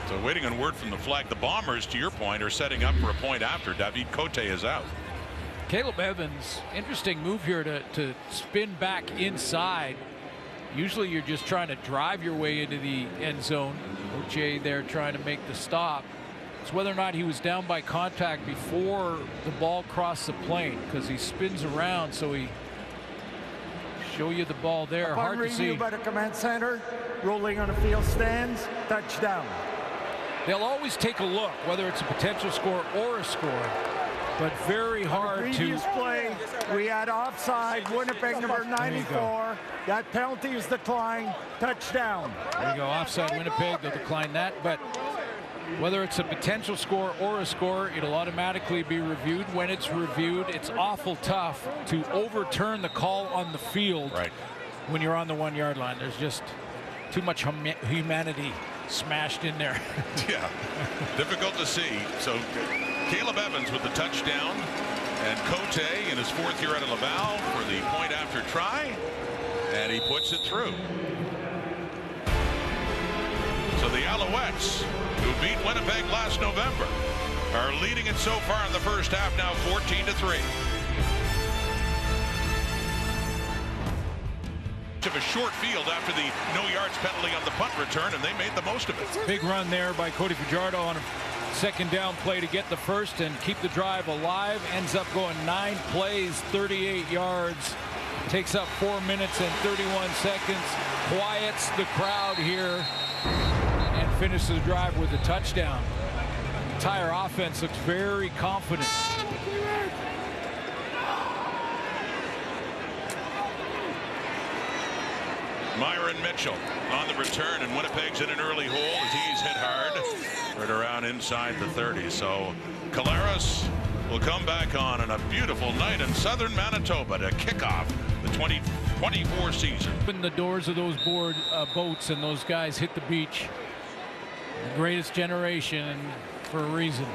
So waiting on word from the flag. The Bombers, to your point, are setting up for a point after David Cote is out. Caleb Evans, interesting move here to spin back inside. Usually you're just trying to drive your way into the end zone. Cote there trying to make the stop. It's whether or not he was down by contact before the ball crossed the plane, because he spins around, so he show you the ball there. Hard to see. Review by the command center. Rolling on the field stands. Touchdown. They'll always take a look, whether it's a potential score or a score, but very hard to. Previous play, we had offside. Winnipeg number 94. That penalty is declined. Touchdown. There you go. Offside Winnipeg. They'll decline that, but whether it's a potential score or a score, it'll automatically be reviewed. When it's reviewed, it's awful tough to overturn the call on the field when you're on the 1-yard line. There's just Too much humanity smashed in there. Yeah, difficult to see. So Caleb Evans with the touchdown, and Cote in his 4th year out of Laval for the point after try, and he puts it through. So the Alouettes, who beat Winnipeg last November, are leading it so far in the first half, now 14-3. Of a short field after the no yards penalty on the punt return, and they made the most of it. Big run there by Cody Fajardo on a 2nd down play to get the first and keep the drive alive. Ends up going 9 plays, 38 yards. Takes up 4 minutes and 31 seconds. Quiets the crowd here and finishes the drive with a touchdown. The entire offense looks very confident. Myron Mitchell on the return, and Winnipeg's in an early hole as he's hit hard right around inside the 30. So Collaros will come back on a beautiful night in southern Manitoba to kick off the 2024 season. Open the doors of those boats, and those guys hit the beach. The greatest generation, and for a reason.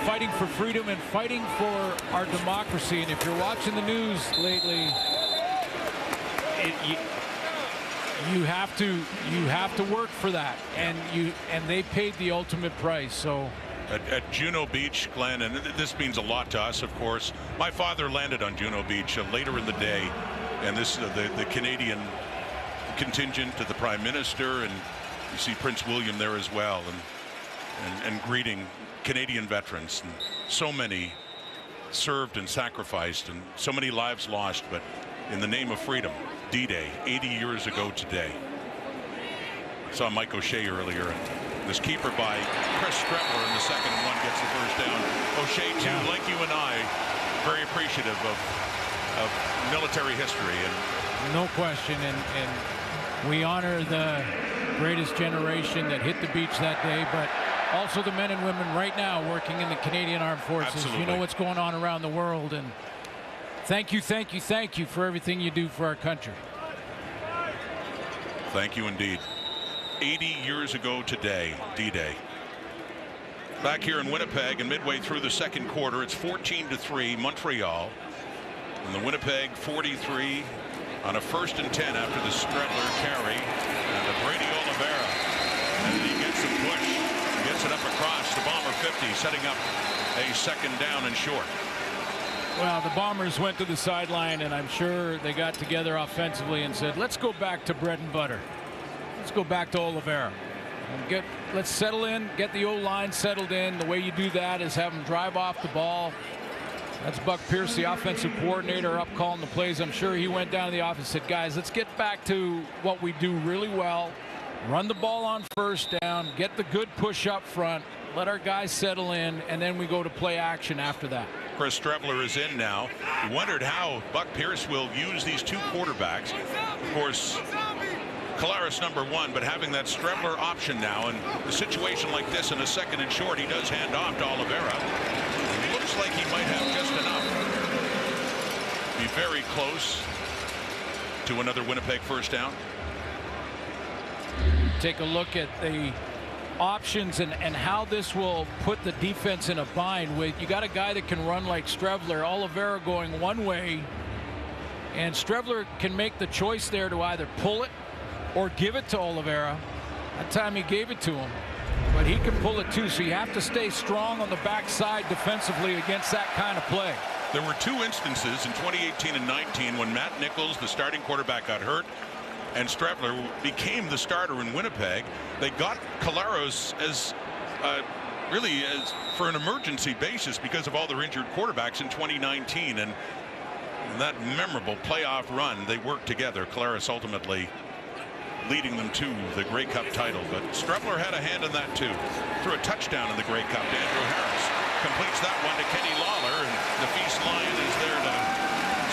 Fighting for freedom and fighting for our democracy. And if you're watching the news lately, you have to work for that, and they paid the ultimate price. So at Juno Beach, Glenn, and this means a lot to us, of course. My father landed on Juno Beach later in the day, and this the Canadian contingent to the Prime Minister, and you see Prince William there as well, and greeting Canadian veterans, and so many served and sacrificed, and so many lives lost, but in the name of freedom. D-Day, 80 years ago today. Saw Mike O'Shea earlier, and this keeper by Chris Strettler in the 2nd and 1 gets the first down. O'Shea too, like you and I, very appreciative of military history, and no question, and we honor the greatest generation that hit the beach that day, but also the men and women right now working in the Canadian Armed Forces. Absolutely. You know what's going on around the world, and thank you for everything you do for our country. Thank you indeed. 80 years ago today, D-Day. Back here in Winnipeg, and midway through the 2nd quarter, it's 14-3 Montreal, and the Winnipeg 43 on a 1st and 10 after the Strettler carry, and the Brady Oliveira, and he gets a push, gets it up across the Bomber 50, setting up a 2nd down and short. Well, the Bombers went to the sideline, and I'm sure they got together offensively and said, let's go back to bread and butter. Let's go back to Oliveira. And let's settle in, get the O-line settled in. The way you do that is have them drive off the ball. That's Buck Pierce, the offensive coordinator, up calling the plays. I'm sure he went down to the office and said, guys, let's get back to what we do really well. Run the ball on 1st down, get the good push up front, let our guys settle in, and then we go to play action after that. Chris Strettler is in now. We wondered how Buck Pierce will use these 2 quarterbacks. Of course, Collaros #1, but having that Strettler option now, and a situation like this in a 2nd and short, he does hand off to Oliveira. It looks like he might have just enough. Be very close to another Winnipeg 1st down. Take a look at the options and how this will put the defense in a bind. With you got a guy that can run like Strettler, Oliveira going one way, and Strettler can make the choice there to either pull it or give it to Oliveira. That time he gave it to him, but he can pull it too, so you have to stay strong on the backside defensively against that kind of play. There were 2 instances in 2018 and 19 when Matt Nichols, the starting quarterback, got hurt, and Strettler became the starter in Winnipeg. They got Collaros as for an emergency basis because of all their injured quarterbacks in 2019, and that memorable playoff run, they worked together. Collaros ultimately leading them to the Grey Cup title, but Strettler had a hand in that too. Threw a touchdown in the Grey Cup to Andrew Harris. Completes that one to Kenny Lawler, and the Feast Lion is there to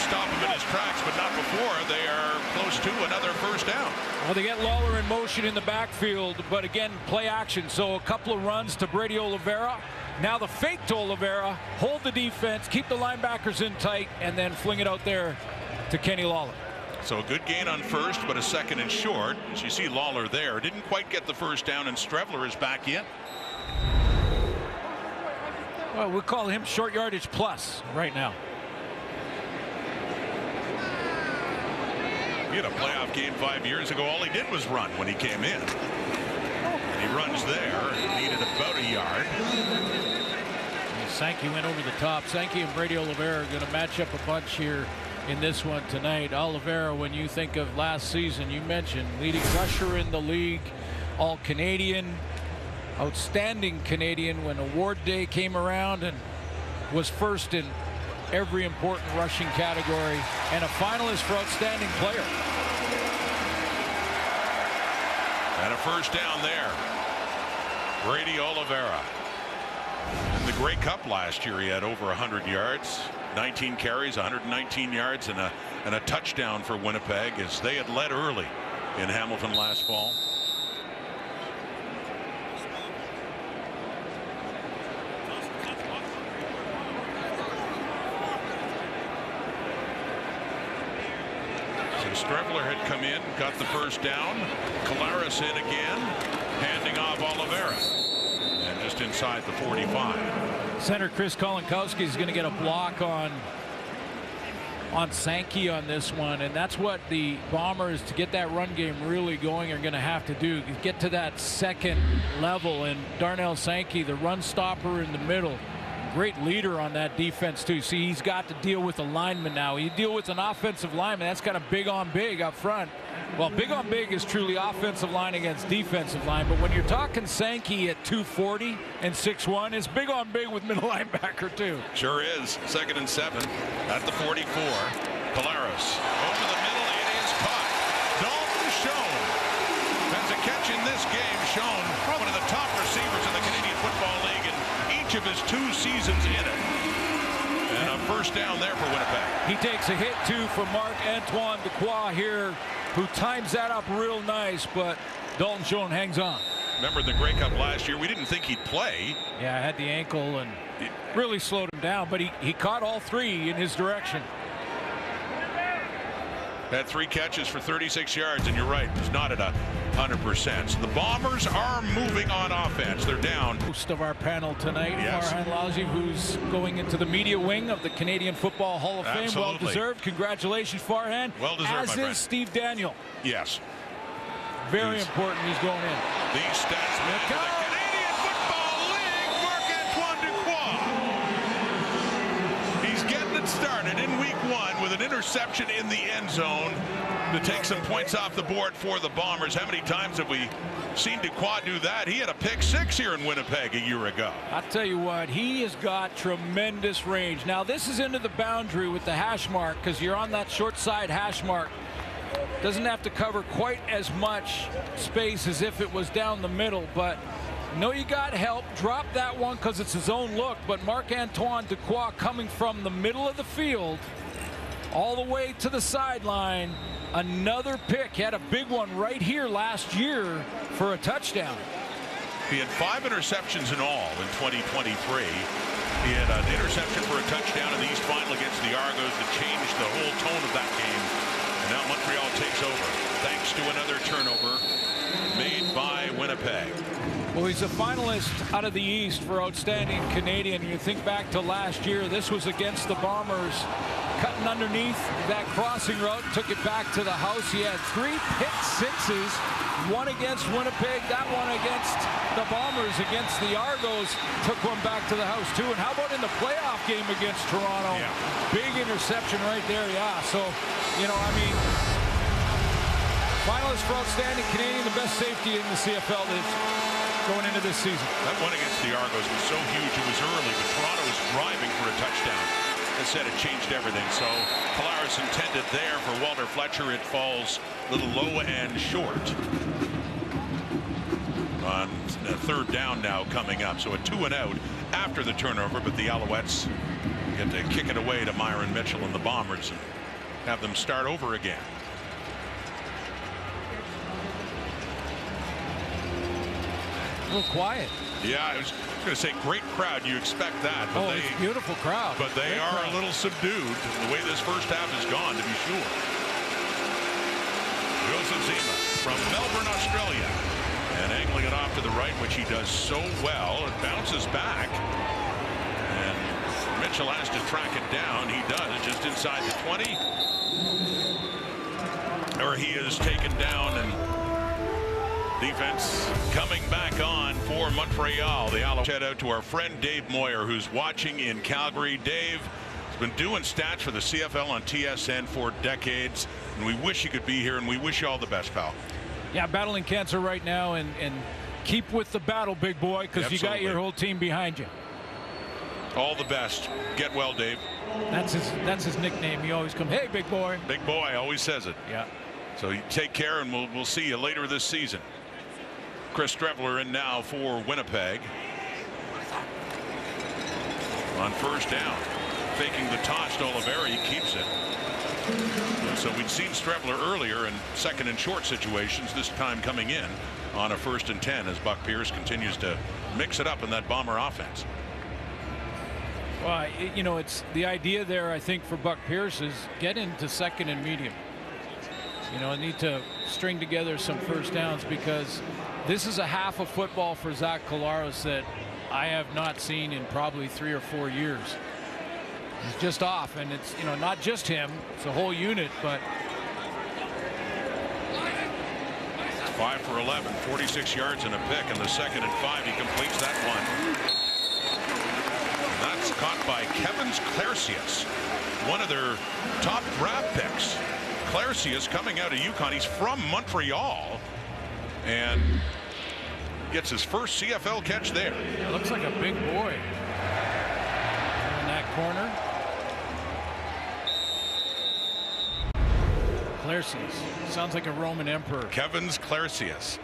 stop him in his tracks, but not before they are close to another 1st down. Well, they get Lawler in motion in the backfield, but again, play action. So a couple of runs to Brady Oliveira. Now the fake to Oliveira, hold the defense, keep the linebackers in tight, and then fling it out there to Kenny Lawler. So a good gain on first, but a second and short. As you see, Lawler there didn't quite get the first down, and Strevler is back in. Well, we call him short yardage plus right now. He had a playoff game 5 years ago. All he did was run when he came in. And he runs there. He needed about a yard. Sankey went over the top. Sankey and Brady Oliveira are going to match up a bunch here in this one tonight. Oliveira, when you think of last season, you mentioned leading rusher in the league, all Canadian, outstanding Canadian when award day came around, and was first in every important rushing category, and a finalist for outstanding player. And a first down there. Brady Oliveira. In the Grey Cup last year, he had over 100 yards, 19 carries, 119 yards, and a touchdown for Winnipeg, as they had led early in Hamilton last fall. So Strevler had come in, got the first down. Collaros in again, handing off Oliveira. And just inside the 45. Center Chris Kolinkowski is going to get a block on Sankey on this one, and that's what the Bombers, to get that run game really going, are going to have to do. Get to that second level, and Darnell Sankey, the run stopper in the middle, great leader on that defense too. See, he's got to deal with a lineman now. You deal with an offensive lineman, that's kind of big on big up front. Well, big on big is truly offensive line against defensive line, but when you're talking Sankey at 240 and 6'1", it's big on big with middle linebacker too. Sure is. 2nd and 7 at the 44. Collaros over the middle. It is caught. Dalton Schoen has a catch in this game. Schoen, one of the top receivers in the Canadian Football League in each of his 2 seasons in it. And a first down there for Winnipeg. He takes a hit too from Marc-Antoine Dequoy here, who times that up real nice, but Dalton Schoen hangs on. Remember in the Grey Cup last year, we didn't think he'd play. Yeah, I had the ankle and really slowed him down, but he caught all 3 in his direction. Had 3 catches for 36 yards, and you're right, he's not at 100%. So the Bombers are moving on offense. They're down. Most of our panel tonight, yes. Farhan Lalji, who's going into the media wing of the Canadian Football Hall of Fame. Absolutely. Well deserved. Congratulations, Farhan. Well deserved, as my is friend. Steve Daniel. Yes. Very important. He's going in. These stats man to the Canadian Football League, Marc-Antoine Dequoy. He's getting it started in week 1 with an interception in the end zone to take some points off the board for the Bombers. How many times have we seen Dequoy do that? He had a pick 6 here in Winnipeg a year ago. I'll tell you what, he has got tremendous range. Now this is into the boundary with the hash mark, because you're on that short side hash mark. Doesn't have to cover quite as much space as if it was down the middle, but no, you got help. Drop that one because it's his own look, but Marc-Antoine Dequoy coming from the middle of the field all the way to the sideline. Another pick. He had a big one right here last year for a touchdown. He had 5 interceptions in all in 2023. He had an interception for a touchdown in the East Final against the Argos that changed the whole tone of that game. And now Montreal takes over thanks to another turnover made by Winnipeg. Well, he's a finalist out of the East for outstanding Canadian. You think back to last year, this was against the Bombers. Cutting underneath that crossing route, took it back to the house. He had 3 pick 6s, one against Winnipeg, that one against the Bombers, against the Argos, took one back to the house too. And how about in the playoff game against Toronto? Yeah. Big interception right there, yeah. So, you know, I mean, finalist for outstanding Canadian, the best safety in the CFL going into this season. That one against the Argos was so huge, it was early, but Toronto was driving for a touchdown. Instead, it changed everything. So Collaros intended there for Walter Fletcher. It falls a little low and short. On a 3rd down now coming up. So a 2-and-out after the turnover, but the Alouettes get to kick it away to Myron Mitchell and the Bombers and have them start over again. A little quiet. Yeah, I was going to say great crowd. You expect that. But it's a beautiful crowd. But they Great are crowd. a little subdued the way this first half has gone, to be sure. Joseph Zima from Melbourne, Australia. And angling it off to the right, which he does so well. It bounces back. And Mitchell has to track it down. He does, just inside the 20. Or he is taken down, and defense coming back on for Montreal. The Alouettes. Shout out to our friend Dave Moyer, who's watching in Calgary. Dave has been doing stats for the CFL on TSN for decades, and we wish you could be here, and we wish you all the best, pal. Yeah, battling cancer right now, and keep with the battle, big boy, because you got your whole team behind you. All the best. Get well, Dave. That's his nickname. He always comes, hey, big boy. Big boy always says it. Yeah. So you take care, and we'll see you later this season. Chris Streveler in now for Winnipeg. On first down, faking the toss to Oliveira, he keeps it. And so we'd seen Streveler earlier in second and short situations, this time coming in on a 1st and 10 as Buck Pierce continues to mix it up in that Bomber offense. Well, you know, it's the idea there, I think, for Buck Pierce is get into second and medium. You know, need to string together some first downs, because this is a half of football for Zach Collaros that I have not seen in probably 3 or 4 years. He's just off, and it's, you know, not just him, it's a whole unit, but 5 for 11, 46 yards and a pick, and the 2nd and 5 he completes that one. And that's caught by Kevin Clarcius, one of their top draft picks. Clarcius coming out of UConn. He's from Montreal and gets his first CFL catch there. It looks like a big boy in that corner. Clarcius sounds like a Roman emperor. Kevin Clarcius.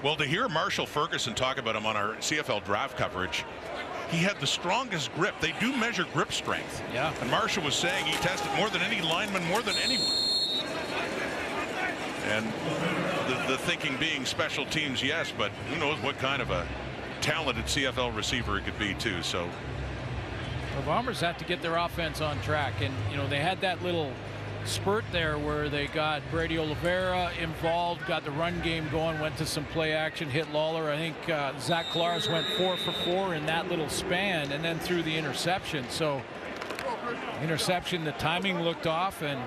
Well, to hear Marshall Ferguson talk about him on our CFL draft coverage, he had the strongest grip. They do measure grip strength. Yeah. And Marshall was saying he tested more than any lineman, more than anyone. And the thinking being special teams, yes, but who knows what kind of a talented CFL receiver he could be too. So the Bombers have to get their offense on track, and you know they had that little spurt there where they got Brady Oliveira involved, got the run game going, went to some play action, hit Lawler. I think Zach Collaros went 4 for 4 in that little span, and then threw the interception. So interception, the timing looked off, and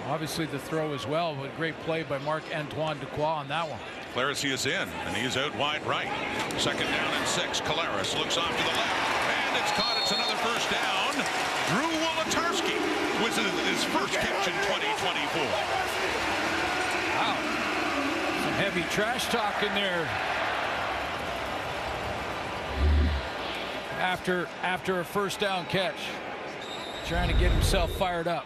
obviously the throw as well. But great play by Marc-Antoine Dequoy on that one. Clarcius in, and he's out wide right. 2nd down and 6. Collaros looks off to the left, and it's caught. It's another first down. Drew Wolotarski with his first catch in 2024. Wow. Some heavy trash talk in there. After a first down catch. Trying to get himself fired up.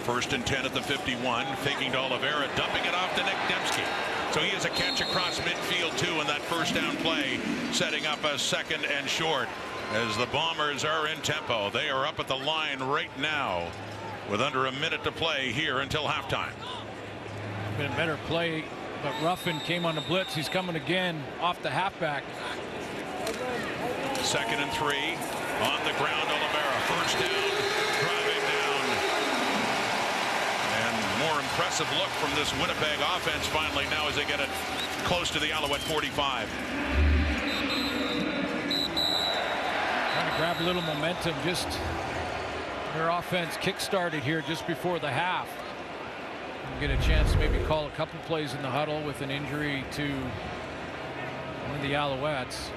1st and 10 at the 51. Faking to Oliveira, dumping it off to Nick Dembski. So he has a catch across midfield too in that first down play, setting up a 2nd and short. As the Bombers are in tempo, they are up at the line right now with under a minute to play here until halftime. Been a better play, but Ruffin came on the blitz. He's coming again off the halfback. 2nd and 3 on the ground. Oliveira, first down, driving down, and more impressive look from this Winnipeg offense finally now as they get it close to the Alouette 45. Grab a little momentum. Just their offense kick-started here just before the half. And get a chance to maybe call a couple plays in the huddle with an injury to one of the Alouettes.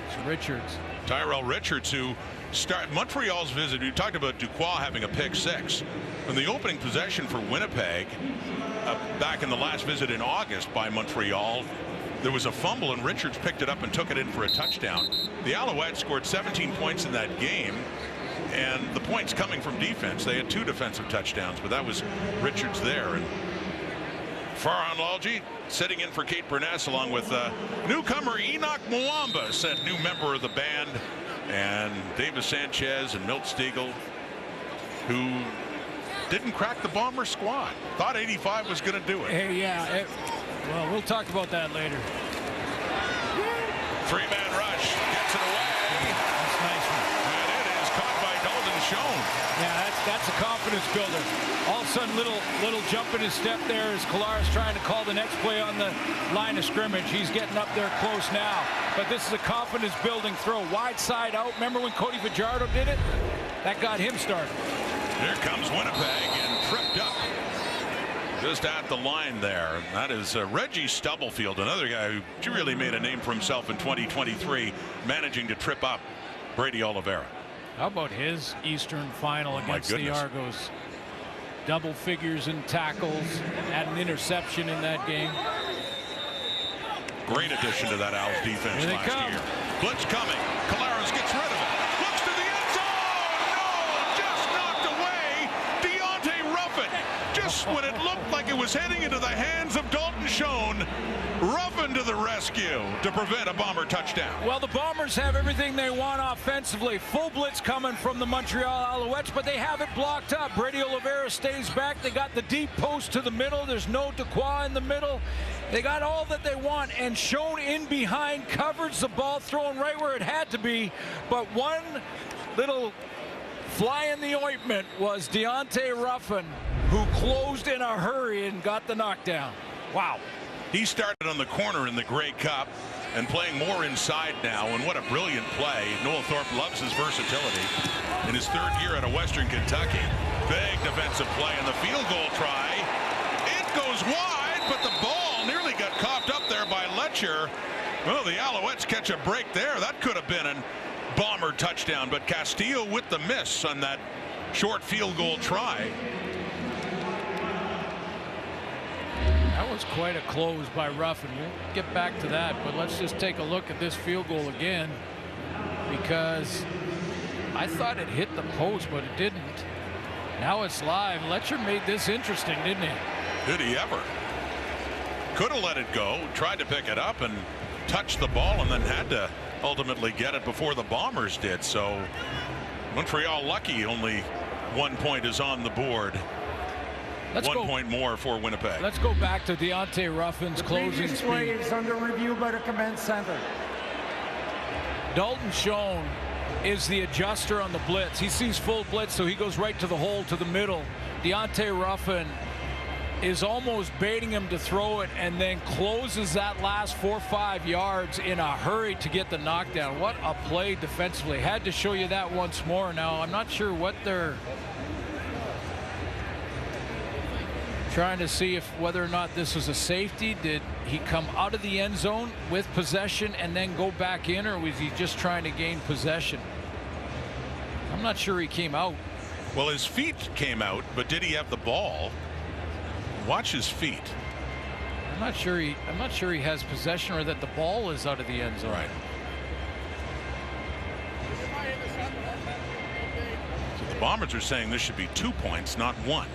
It's Richards. Tyrell Richards, who started Montreal's visit. We talked about Duquoy having a pick 6. In the opening possession for Winnipeg, back in the last visit in August by Montreal, there was a fumble, and Richards picked it up and took it in for a touchdown. The Alouettes scored 17 points in that game, and the points coming from defense. They had 2 defensive touchdowns, but that was Richards there. And Farhan Lalji sitting in for Kate Burness, along with newcomer Enoch Mwamba, said new member of the band, and Davis Sanchez and Milt Stiegel, who didn't crack the Bomber squad. Thought 85 was going to do it. Hey, yeah. Well, we'll talk about that later. 3-man rush, gets it away. That's nice one. And it is caught by Dalton Schoen. Yeah, that's a confidence builder. All of a sudden, little jump in his step there as Collaros trying to call the next play on the line of scrimmage. He's getting up there close now. But this is a confidence-building throw. Wide side out. Remember when Cody Fajardo did it? That got him started. Here comes Winnipeg and tripped up. Just at the line there. That is Reggie Stubblefield, another guy who really made a name for himself in 2023, managing to trip up Brady Oliveira. How about his Eastern final against the Argos? Double figures in tackles, had an interception in that game. Great addition to that Owls defense last year. Blitz coming. Collaros gets rid of it. Looks to the end zone. No, just knocked away. Deontay Ruffin. Just when it looked like it was heading into the hands of Dalton Schoen, Ruffin to the rescue to prevent a Bomber touchdown. Well, the Bombers have everything they want offensively. Full blitz coming from the Montreal Alouettes, but they have it blocked up. Brady Oliveira stays back. They got the deep post to the middle. There's no Dequoy in the middle. They got all that they want, and Schoen in behind covers the ball, thrown right where it had to be. But one little fly in the ointment was Deontay Ruffin, who closed in a hurry and got the knockdown. Wow. He started on the corner in the Grey Cup and playing more inside now, and what a brilliant play. Noel Thorpe loves his versatility in his third year out of Western Kentucky. Big defensive play in the field goal try. It goes wide, but the ball nearly got coughed up there by Letcher. Well, the Alouettes catch a break there. That could have been a Bomber touchdown, but Castillo with the miss on that short field goal try. That was quite a close by Ruffin. We'll get back to that, but let's just take a look at this field goal again, because I thought it hit the post, but it didn't. Now it's live. Letcher made this interesting, didn't he? Did he ever? Could have let it go, tried to pick it up and touch the ball, and then had to ultimately get it before the Bombers did. So Montreal lucky, only 1 point is on the board. Let's 1 point more for Winnipeg. Let's go back to Deontay Ruffin's closing speed. The play is under review by the command center. Dalton Schoen is the adjuster on the blitz. He sees full blitz, so he goes right to the hole, to the middle. Deontay Ruffin is almost baiting him to throw it, and then closes that last 4 or 5 yards in a hurry to get the knockdown. What a play defensively. Had to show you that once more. Now, I'm not sure what they're trying to see, if whether or not this was a safety. Did he come out of the end zone with possession and then go back in, or was he just trying to gain possession? I'm not sure he came out. Well, his feet came out, but did he have the ball? Watch his feet. I'm not sure he has possession, or that the ball is out of the end zone. Right. So the Bombers are saying this should be 2 points, not 1.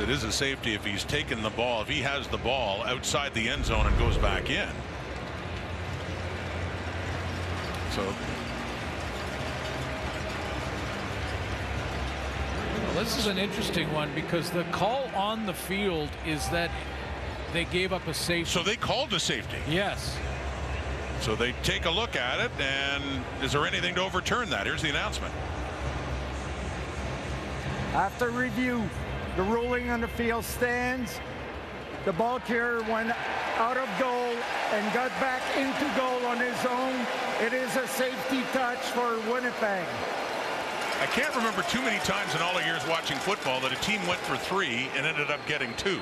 It is a safety if he's taken the ball, if he has the ball outside the end zone and goes back in. So well, this is an interesting one, because the call on the field is that they gave up a safety. So they called a safety. Yes. So they take a look at it, and is there anything to overturn that? Here's the announcement. After review, the ruling on the field stands. The ball carrier went out of goal and got back into goal on his own. It is a safety touch for Winnipeg. I can't remember too many times in all the years watching football that a team went for 3 and ended up getting 2.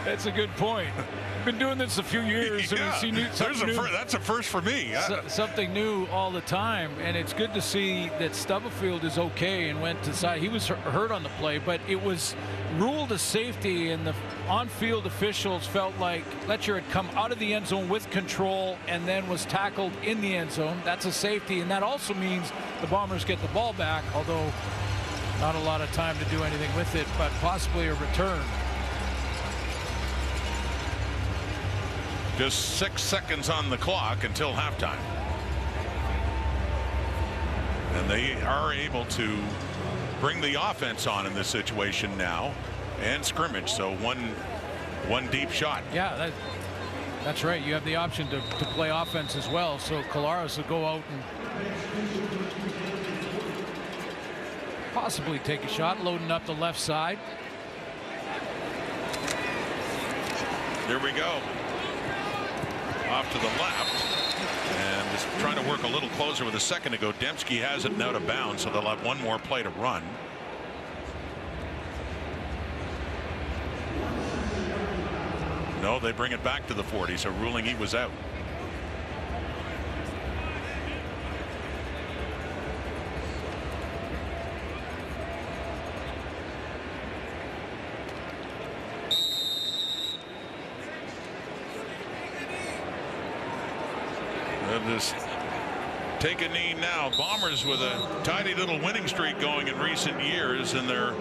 That's a good point. Been doing this a few years, yeah. and we see that's a first for me. Something new all the time, and it's good to see that Stubblefield is okay and went to side. He was hurt on the play, but it was ruled a safety, and the on-field officials felt like Letcher had come out of the end zone with control and then was tackled in the end zone. That's a safety, and that also means the Bombers get the ball back, although not a lot of time to do anything with it, but possibly a return. Just 6 seconds on the clock until halftime. And they are able to bring the offense on in this situation now and scrimmage. So one deep shot. Yeah, that's right. You have the option to play offense as well. So Collaros will go out and possibly take a shot, loading up the left side. Here we go. Off to the left. And just trying to work a little closer with a second to go. Dembski has it out of bounds, so they'll have one more play to run. No, they bring it back to the 40, so ruling he was out. They'll just take a knee now. Bombers with a tidy little winning streak going in recent years in their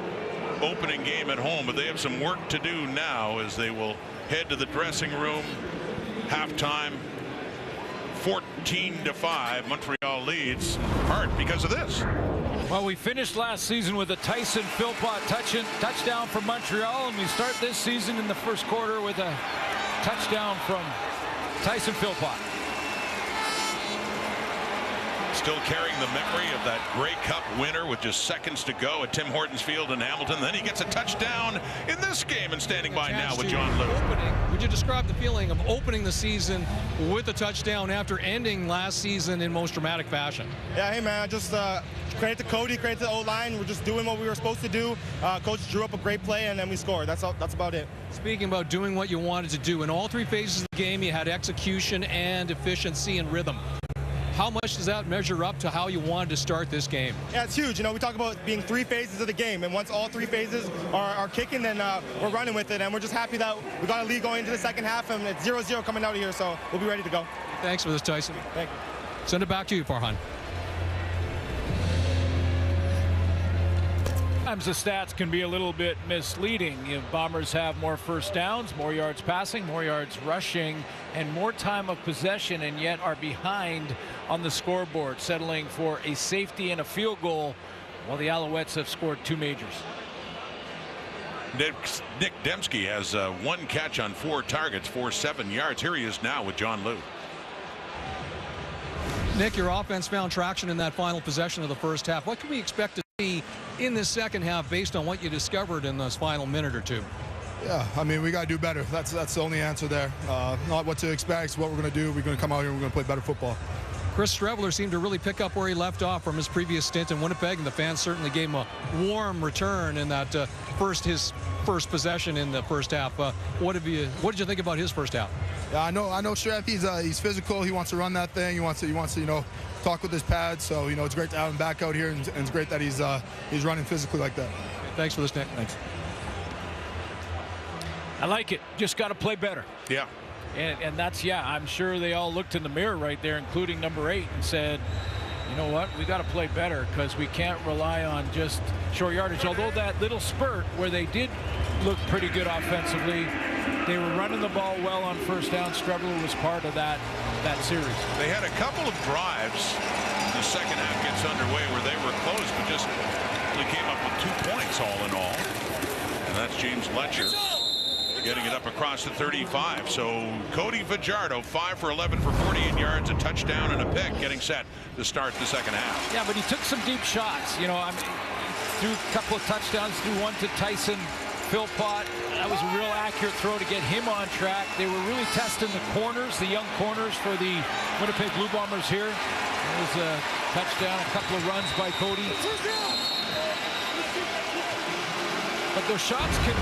opening game at home, but they have some work to do now as they will head to the dressing room. Halftime, 14-5. Montreal leads in part because of this. Well, we finished last season with a Tyson Philpott touchdown from Montreal, and we start this season in the first quarter with a touchdown from Tyson Philpott. Still carrying the memory of that Grey Cup winner with just seconds to go at Tim Hortons Field in Hamilton. Then he gets a touchdown in this game, and standing by now with John Lou. Would you describe the feeling of opening the season with a touchdown after ending last season in most dramatic fashion? Yeah, hey man, just credit to Cody, credit to the O-line. We're just doing what we were supposed to do. Coach drew up a great play, and then we scored. That's about it. Speaking about doing what you wanted to do, in all three phases of the game, you had execution and efficiency and rhythm. How much does that measure up to how you wanted to start this game? Yeah, it's huge. You know, we talk about being three phases of the game, and once all three phases are kicking, then we're running with it, and we're just happy that we got a lead going into the second half, and it's 0-0 coming out of here, so we'll be ready to go. Thanks for this, Tyson. Thank you. Send it back to you, Farhan. Sometimes the stats can be a little bit misleading. Bombers have more first downs, more yards passing, more yards rushing, and more time of possession, and yet are behind on the scoreboard, settling for a safety and a field goal, while the Alouettes have scored two majors. Nick Dembski has one catch on 4 targets for 7 yards. Here he is now with John Lou. Nick, your offense found traction in that final possession of the first half. What can we expect to see in the second half based on what you discovered in this final minute or two? Yeah, I mean, we got to do better. That's the only answer there. Not what to expect, it's what we're going to do. We're going to come out here and we're going to play better football. Chris Streveler seemed to really pick up where he left off from his previous stint in Winnipeg, and the fans certainly gave him a warm return in that his first possession in the first half. What did you think about his first half? Yeah, I know Strev. He's physical. He wants to run that thing. He wants to talk with his pads. So it's great to have him back out here, and it's great that he's running physically like that. Thanks for this, Nick. Thanks. I like it. Just got to play better. Yeah. And that's, yeah, I'm sure they all looked in the mirror right there, including number 8, and said, you know what, we got to play better because we can't rely on just short yardage. Although that little spurt where they did look pretty good offensively, they were running the ball well on first down. Streveler was part of that series. They had a couple of drives. The second half gets underway where they were close, but just really came up with 2 points all in all. And that's James Letcher getting it up across the 35. So Cody Fajardo, 5 for 11 for 48 yards, a touchdown and a pick, getting set to start the second half. Yeah, but he took some deep shots. You know, I mean, threw a couple of touchdowns, threw one to Tyson Philpott. That was a real accurate throw to get him on track. They were really testing the corners, the young corners for the Winnipeg Blue Bombers here. There's a touchdown, a couple of runs by Cody. But those shots can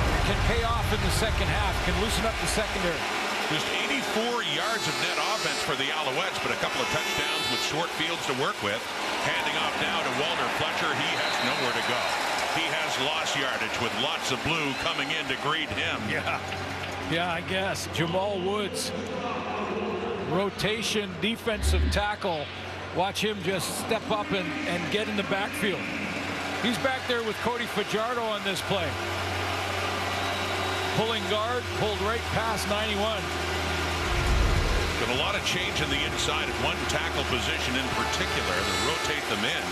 pay off in the second half, can loosen up the secondary. Just 84 yards of net offense for the Alouettes, but a couple of touchdowns with short fields to work with. Handing off now to Walter Fletcher. He has nowhere to go. He has lost yardage with lots of blue coming in to greet him. Yeah, I guess. Jamal Woods, rotation defensive tackle. Watch him just step up and get in the backfield. He's back there with Cody Fajardo on this play. Pulling guard, pulled right past 91. Been a lot of change in the inside at one tackle position in particular. They rotate them in.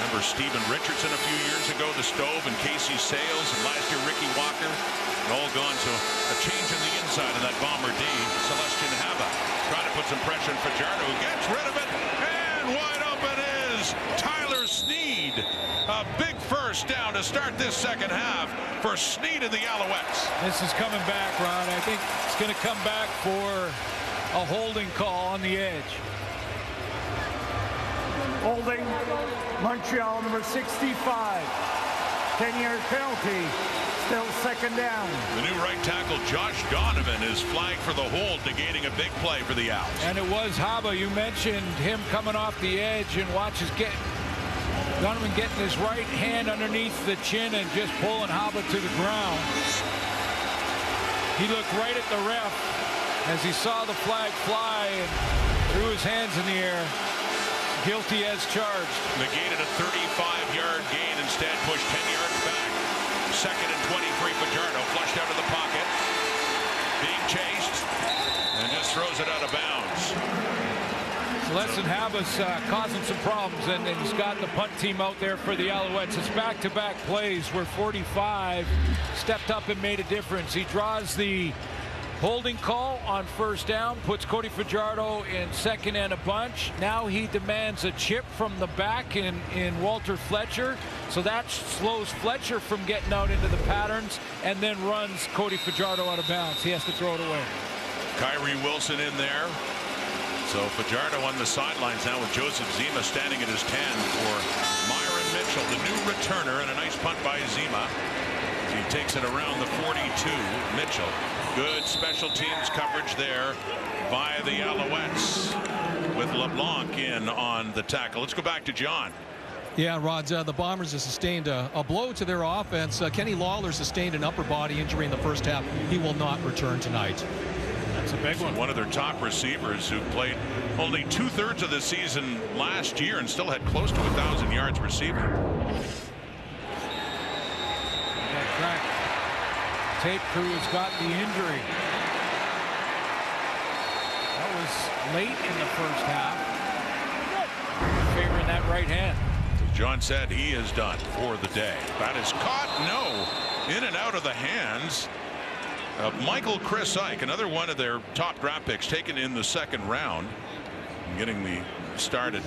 Number for Steven Richardson a few years ago, the Stove, and Casey Sales, and last year Ricky Walker, and all gone. So a change in the inside of that Bomber D. Celestin Haba trying to put some pressure on Fajardo, who gets rid of it, and wide open is Tyler Sneed. A big first down to start this second half for Sneed and the Alouettes. This is coming back, Ron. I think it's going to come back for a holding call on the edge. Holding Montreal, number 65. 10-yard penalty. Still second down. The new right tackle, Josh Donovan, is flagged for the hold, negating a big play for the Owls. And it was Haba. You mentioned him coming off the edge, and watch his Donovan getting his right hand underneath the chin and just pulling Haba to the ground. He looked right at the ref as he saw the flag fly and threw his hands in the air. Guilty as charged. Negated a 35-yard gain, instead pushed 10 yards back. Second and 23. Fajardo flushed out of the pocket, being chased, and just throws it out of bounds. Celestin Haba's causing some problems, and he's got the punt team out there for the Alouettes. It's back-to-back plays where 45 stepped up and made a difference. He draws the holding call on first down, puts Cody Fajardo in second and a bunch. Now he demands a chip from the back in Walter Fletcher. So that slows Fletcher from getting out into the patterns, and then runs Cody Fajardo out of bounds. He has to throw it away. Kyrie Wilson in there. So Fajardo on the sidelines now with Joseph Zima standing at his 10 for Myron Mitchell, the new returner, and a nice punt by Zima. He takes it around the 42. Mitchell. Good special teams coverage there by the Alouettes with LeBlanc in on the tackle. Let's go back to John. Yeah, Rod, the Bombers have sustained a blow to their offense. Kenny Lawler sustained an upper body injury in the first half. He will not return tonight. That's a big one. One of their top receivers who played only 2/3 of the season last year and still had close to 1,000 yards receiving. Tape crew has got the injury. That was late in the first half, favoring that right hand. John said he is done for the day. That is caught, no, in and out of the hands of Michael Chris Ike, another one of their top draft picks, taken in the second round, getting the start at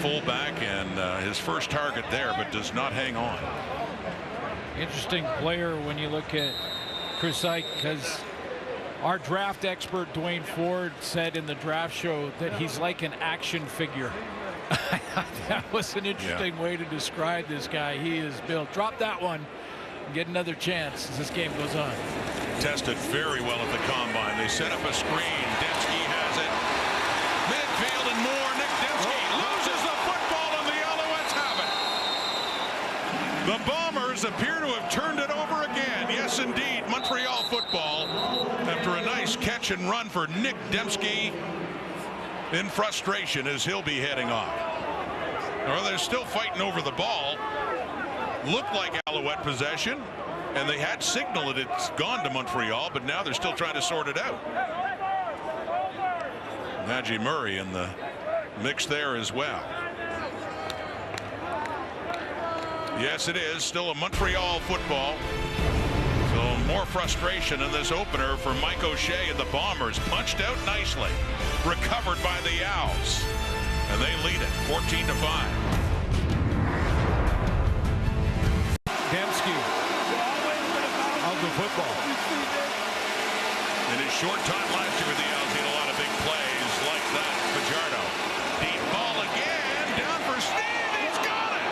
fullback, and his first target there, but does not hang on. Interesting player when you look at Chris Ike, because our draft expert Dwayne Ford said in the draft show that he's like an action figure. That was an interesting way to describe this guy. He is built. Drop that one and get another chance as this game goes on. Tested very well at the combine. They set up a screen. Dembski has it. Midfield and more. Nick Dembski loses the football, and the Alouettes have it. The Bombers appear to have turned it over again. Yes, indeed. Montreal football after a nice catch and run for Nick Dembski in frustration as he'll be heading off. Well, they're still fighting over the ball. Looked like Alouette possession, and they had signaled that it's gone to Montreal, but now they're still trying to sort it out. Najee Murray in the mix there as well. Yes, it is still a Montreal football. So more frustration in this opener for Mike O'Shea and the Bombers. Punched out nicely. Recovered by the Owls. And they lead it 14-5. Dembski of the football. In his short time last year with the Owls, he had a lot of big plays like that. Fajardo. Deep ball again. Down for Sneed. He's got it.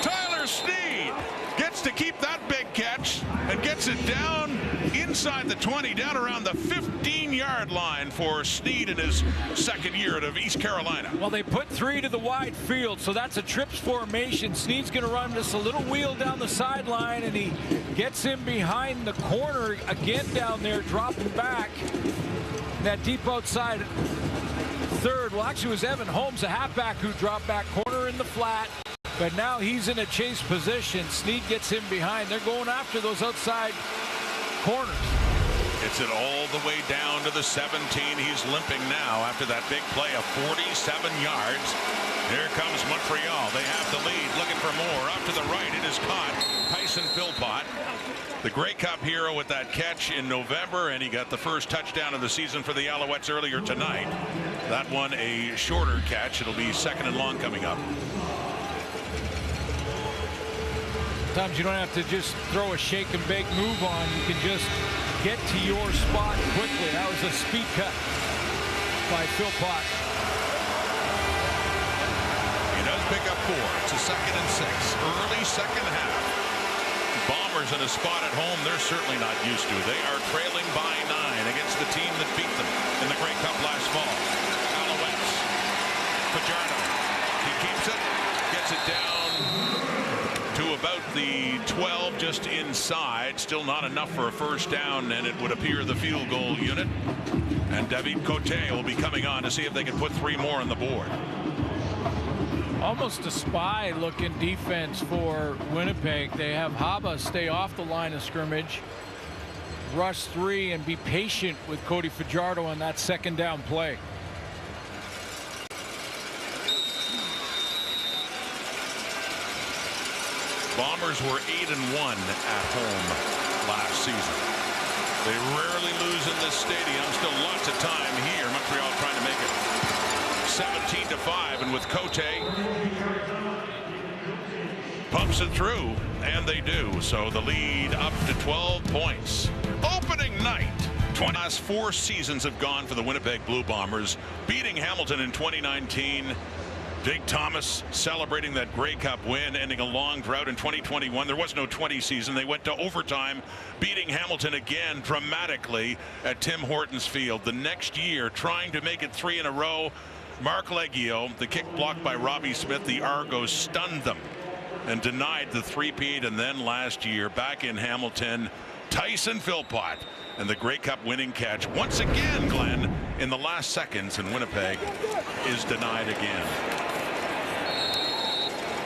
Tyler Sneed gets to keep that big catch and gets it down inside the 20, down around the 15-yard line for Sneed in his second year out of East Carolina. Well, they put 3 to the wide field, so that's a trips formation. Sneed's going to run just a little wheel down the sideline, and he gets him behind the corner again down there, dropping back. That deep outside third, well, actually it was Evan Holmes, a halfback, who dropped back corner in the flat. But now he's in a chase position. Sneed gets him behind. They're going after those outside corners. It's it all the way down to the 17. He's limping now after that big play of 47 yards. Here comes Montreal. They have the lead, looking for more. Up to the right, it is caught. Tyson Philpott, the Grey Cup hero, with that catch in November, and he got the first touchdown of the season for the Alouettes earlier tonight. That one a shorter catch. It'll be second and long coming up. Sometimes you don't have to just throw a shake and bake move on. You can just get to your spot quickly. That was a speed cut by Philpott. He does pick up 4. It's a 2nd and 6. Early second half. Bombers in a spot at home they're certainly not used to. They are trailing by 9 against the team that beat them in the Grey Cup last fall. Alouettes. Fajardo. He keeps it. Gets it down to about the 12, just inside. Still not enough for a first down, and it would appear the field goal unit. And David Cote will be coming on to see if they can put 3 more on the board. Almost a spy looking defense for Winnipeg. They have Haba stay off the line of scrimmage, rush 3, and be patient with Cody Fajardo on that second down play. Bombers were 8-1 at home last season. They rarely lose in this stadium. Still lots of time here. Montreal trying to make it 17-5, and with Cote, pumps it through, and they do. So the lead up to 12 points. Opening night. Last 4 seasons have gone for the Winnipeg Blue Bombers, beating Hamilton in 2019. Jake Thomas celebrating that Grey Cup win, ending a long drought in 2021. There was no 20 season. They went to overtime, beating Hamilton again dramatically at Tim Hortons Field. The next year, trying to make it 3 in a row. Mark Leggio, the kick blocked by Robbie Smith, the Argos, stunned them and denied the three-peat. And then last year, back in Hamilton, Tyson Philpott and the Grey Cup winning catch once again, Glenn, in the last seconds, and Winnipeg is denied again.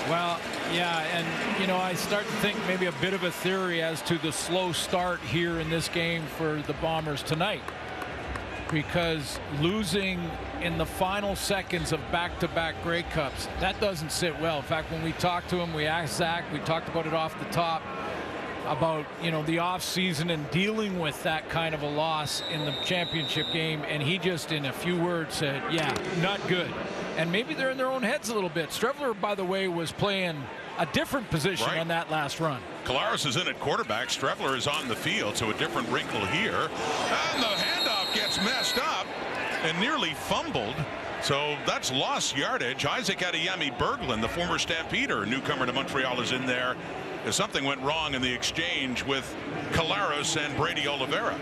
Well, yeah, and you know, I start to think maybe a bit of a theory as to the slow start here in this game for the Bombers tonight, because losing in the final seconds of back-to-back Grey Cups, that doesn't sit well. In fact, when we talked to him, we asked Zach, we talked about it off the top, about, you know, the off season and dealing with that kind of a loss in the championship game, and he just in a few words said, yeah, not good. And maybe they're in their own heads a little bit. Strevler, by the way, was playing a different position on that last run. Collaros is in at quarterback. Strevler is on the field, so a different wrinkle here. And the handoff gets messed up and nearly fumbled. So that's lost yardage. Isaac Adeyemi Berglund, the former Stampeder, newcomer to Montreal, is in there. Something went wrong in the exchange with Collaros and Brady Oliveira.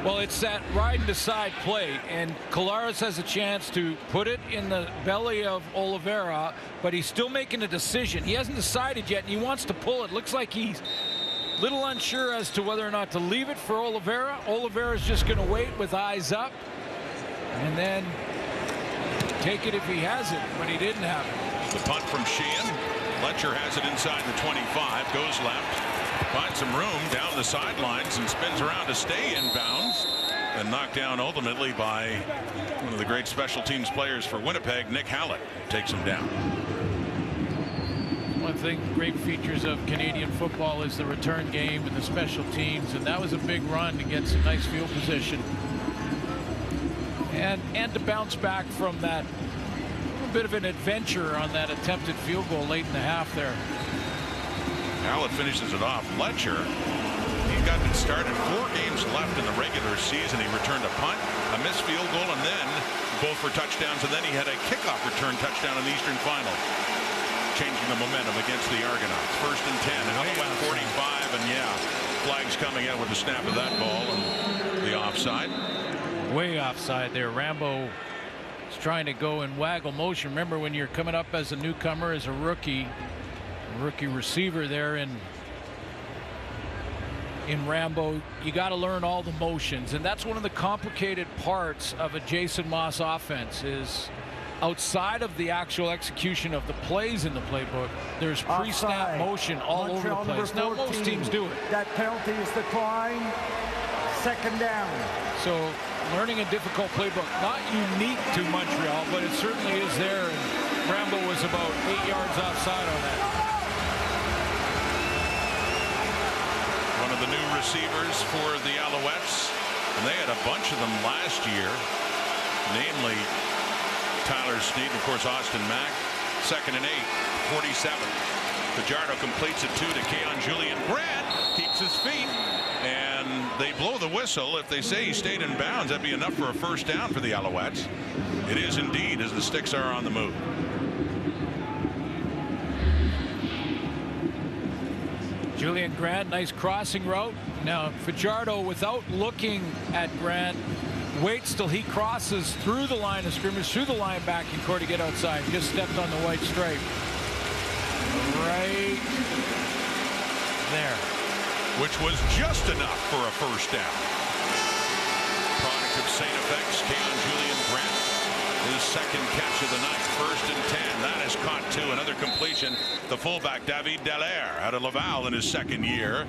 Well, it's that ride and decide play, and Collaros has a chance to put it in the belly of Oliveira, but he's still making a decision. He hasn't decided yet, and he wants to pull it. Looks like he's a little unsure as to whether or not to leave it for Oliveira. Oliveira's just going to wait with eyes up and then take it if he has it, but he didn't have it. The punt from Sheehan. Fletcher has it inside the 25, goes left, finds some room down the sidelines and spins around to stay inbounds, and knocked down ultimately by one of the great special teams players for Winnipeg, Nick Hallett, takes him down. One thing, great features of Canadian football is the return game and the special teams, and that was a big run to get some nice field position and to bounce back from that bit of an adventure on that attempted field goal late in the half there. Hallett finishes it off. Fletcher, he got it started. 4 games left in the regular season. He returned a punt, a missed field goal, and then both for touchdowns, and then he had a kickoff return touchdown in the Eastern Final, changing the momentum against the Argonauts. 1st and 10, Alouette 45, and yeah, flags coming out with the snap of that ball and the offside. Way offside there. Rambo is trying to go in waggle motion. Remember, when you're coming up as a newcomer, as a rookie receiver there in Rambo, you got to learn all the motions, and that's one of the complicated parts of a Jason Maas offense. Is outside of the actual execution of the plays in the playbook, there's pre-snap motion all Montreal over the place. Now, most teams do it. That penalty is declined. 2nd down. So learning a difficult playbook, not unique to Montreal, but it certainly is there. And Rambo was about 8 yards offside on that. One of the new receivers for the Alouettes, and they had a bunch of them last year, namely Tyler Snead, and of course Austin Mack. 2nd and 8, 47. Fajardo completes it 2 to Keon Julian. Grant keeps his feet, and they blow the whistle. If they say he stayed in bounds, that'd be enough for a first down for the Alouettes. It is indeed, as the Sticks are on the move. Julian Grant, nice crossing route. Now Fajardo, without looking at Grant, waits till he crosses through the line of scrimmage, through the linebacking core to get outside. Just stepped on the white stripe. Right there. Which was just enough for a first down. Product of St. Effects, Keon Julian Grant. His 2nd catch of the night. 1st and 10. That is caught too. Another completion. The fullback, David Dallaire, out of Laval in his 2nd year.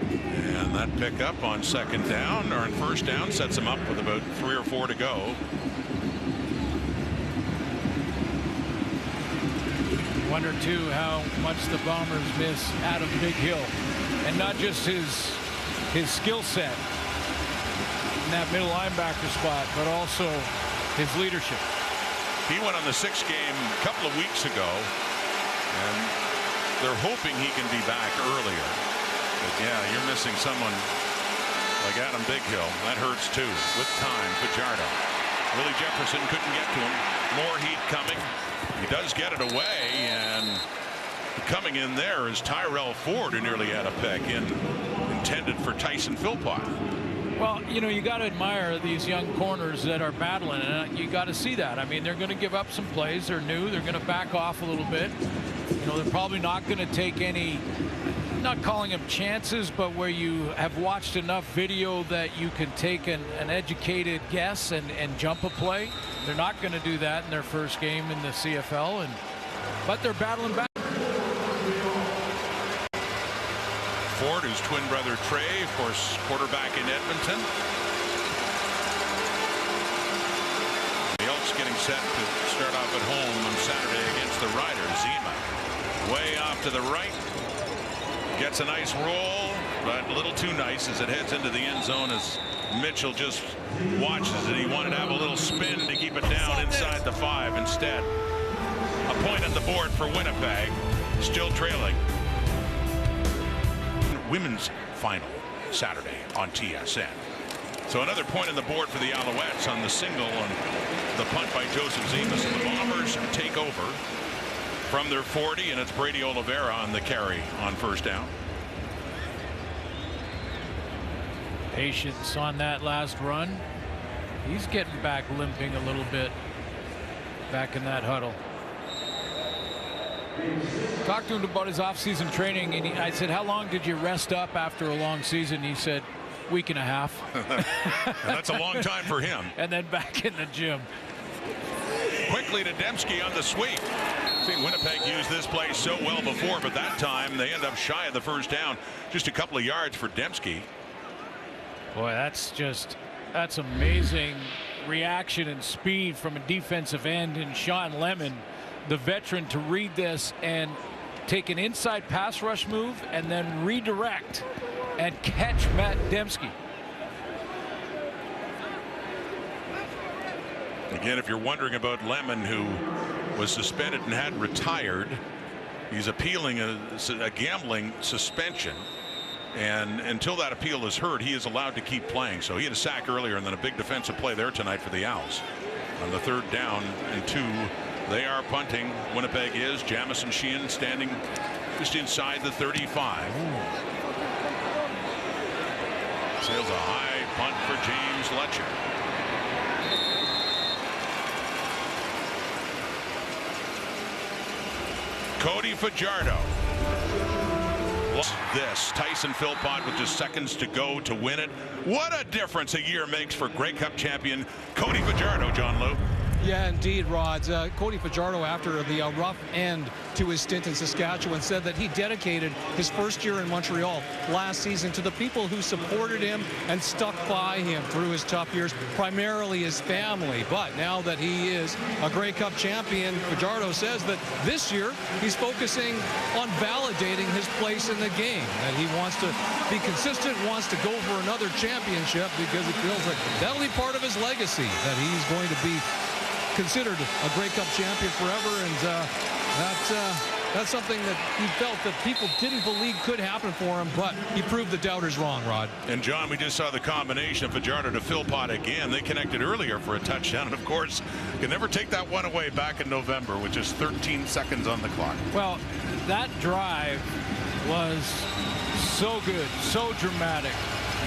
And that pickup on 2nd down, or on 1st down, sets him up with about 3 or 4 to go. Wonder too how much the Bombers miss Adam Big Hill, and not just his skill set in that middle linebacker spot, but also his leadership. He went on the 6th game a couple of weeks ago, and they're hoping he can be back earlier. But yeah, you're missing someone like Adam Big Hill. That hurts too. With time, Fajardo. Willie Jefferson couldn't get to him. More heat coming. He does get it away, and coming in there is Tyrell Ford, who nearly had a pick in, intended for Tyson Philpott. Well, you know, you got to admire these young corners that are battling, and you got to see that. I mean, they're going to give up some plays. They're new. They're going to back off a little bit. You know, they're probably not going to take any, not calling them chances, but where you have watched enough video that you can take an educated guess and jump a play. They're not going to do that in their first game in the CFL, but they're battling back. Ford, whose twin brother Trey, of course, quarterback in Edmonton. The Elks getting set to start off at home on Saturday against the Riders. Zima way off to the right. Gets a nice roll, but a little too nice as it heads into the end zone as Mitchell just watches it. He wanted to have a little spin to keep it down inside the 5. Instead, a point on the board for Winnipeg, still trailing. Women's final Saturday on TSN. So another point on the board for the Alouettes on the single and the punt by Joseph Zemas, and the Bombers take over from their 40, and it's Brady Oliveira on the carry on first down. Patience on that last run. He's getting back limping a little bit back in that huddle. Talked to him about his off-season training, and I said, how long did you rest up after a long season? He said, week and a half. That's a long time for him. And then back in the gym. Quickly to Dembski on the sweep. I think Winnipeg used this play so well before, but that time they end up shy of the first down. Just a couple of yards for Dembski. Boy, that's amazing reaction and speed from a defensive end in Sean Lemon, the veteran, to read this and take an inside pass rush move and then redirect and catch Matt Dembski. Again, if you're wondering about Lemon, who was suspended and had retired, he's appealing a gambling suspension. And until that appeal is heard, he is allowed to keep playing. So he had a sack earlier and then a big defensive play there tonight for the Owls. On the 3rd down and 2, they are punting. Winnipeg is. Jamison Sheehan standing just inside the 35. Sails a high punt for James Letcher. Cody Fajardo. This Tyson Philpott with just seconds to go to win it. What a difference a year makes for Grey Cup champion Cody Fajardo, John Lou. Yeah, indeed, Rod. Cody Fajardo, after the rough end to his stint in Saskatchewan, said that he dedicated his first year in Montreal last season to the people who supported him and stuck by him through his tough years, primarily his family. But now that he is a Grey Cup champion, Fajardo says that this year he's focusing on validating his place in the game, that he wants to be consistent, wants to go for another championship because he feels like that'll be part of his legacy, that he's going to be considered a Grey Cup champion forever, and that's something that he felt that people didn't believe could happen for him, but he proved the doubters wrong, Rod. And John, we just saw the combination of Fajardo to Philpott again. They connected earlier for a touchdown, and of course can never take that one away back in November with just 13 seconds on the clock. Well, that drive was so good, so dramatic.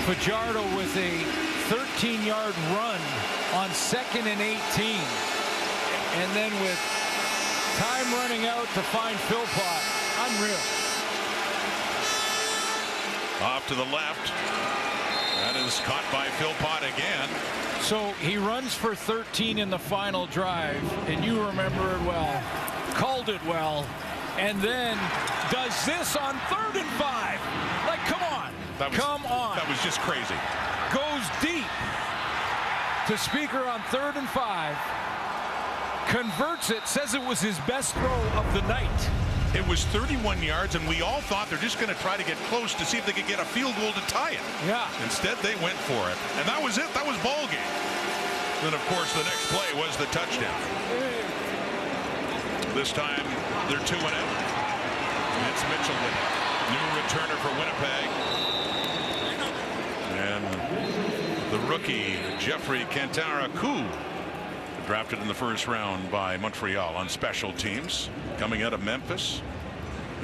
Fajardo with a 13-yard run on 2nd and 18. And then with time running out to find Philpott. Unreal. Off to the left. That is caught by Philpott again. So he runs for 13 in the final drive, and you remember it well. Called it well. And then does this on 3rd and 5. Like, come on. Come on. That was just crazy. Goes deep to Speaker on 3rd and 5. Converts it, says it was his best throw of the night. It was 31 yards, and we all thought they're just going to try to get close to see if they could get a field goal to tie it. Yeah. Instead, they went for it. And that was it. That was ball game. Then, of course, the next play was the touchdown. This time, they're 2 and out. It's Mitchell with it. New returner for Winnipeg. And the rookie, Jeffrey Cantara-Coup, drafted in the first round by Montreal on special teams, coming out of Memphis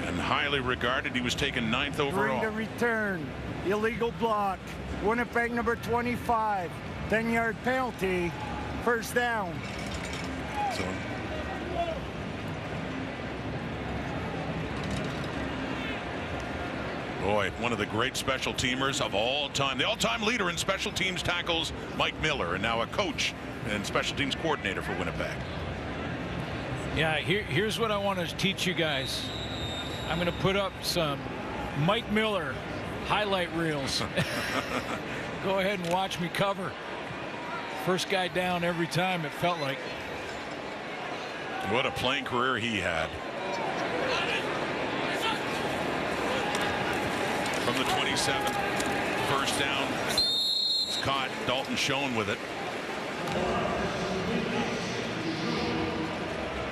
and highly regarded. He was taken 9th overall. During the return, illegal block. Winnipeg number 25, 10-yard penalty, first down. So boy, one of the great special teamers of all time, the all-time leader in special teams tackles, Mike Miller, and now a coach and special teams coordinator for Winnipeg. Yeah, here's what I want to teach you guys. I'm going to put up some Mike Miller highlight reels. Go ahead and watch me cover. First guy down every time, it felt like. What a playing career he had. From the 27, first down. It's caught. Dalton Schoen with it.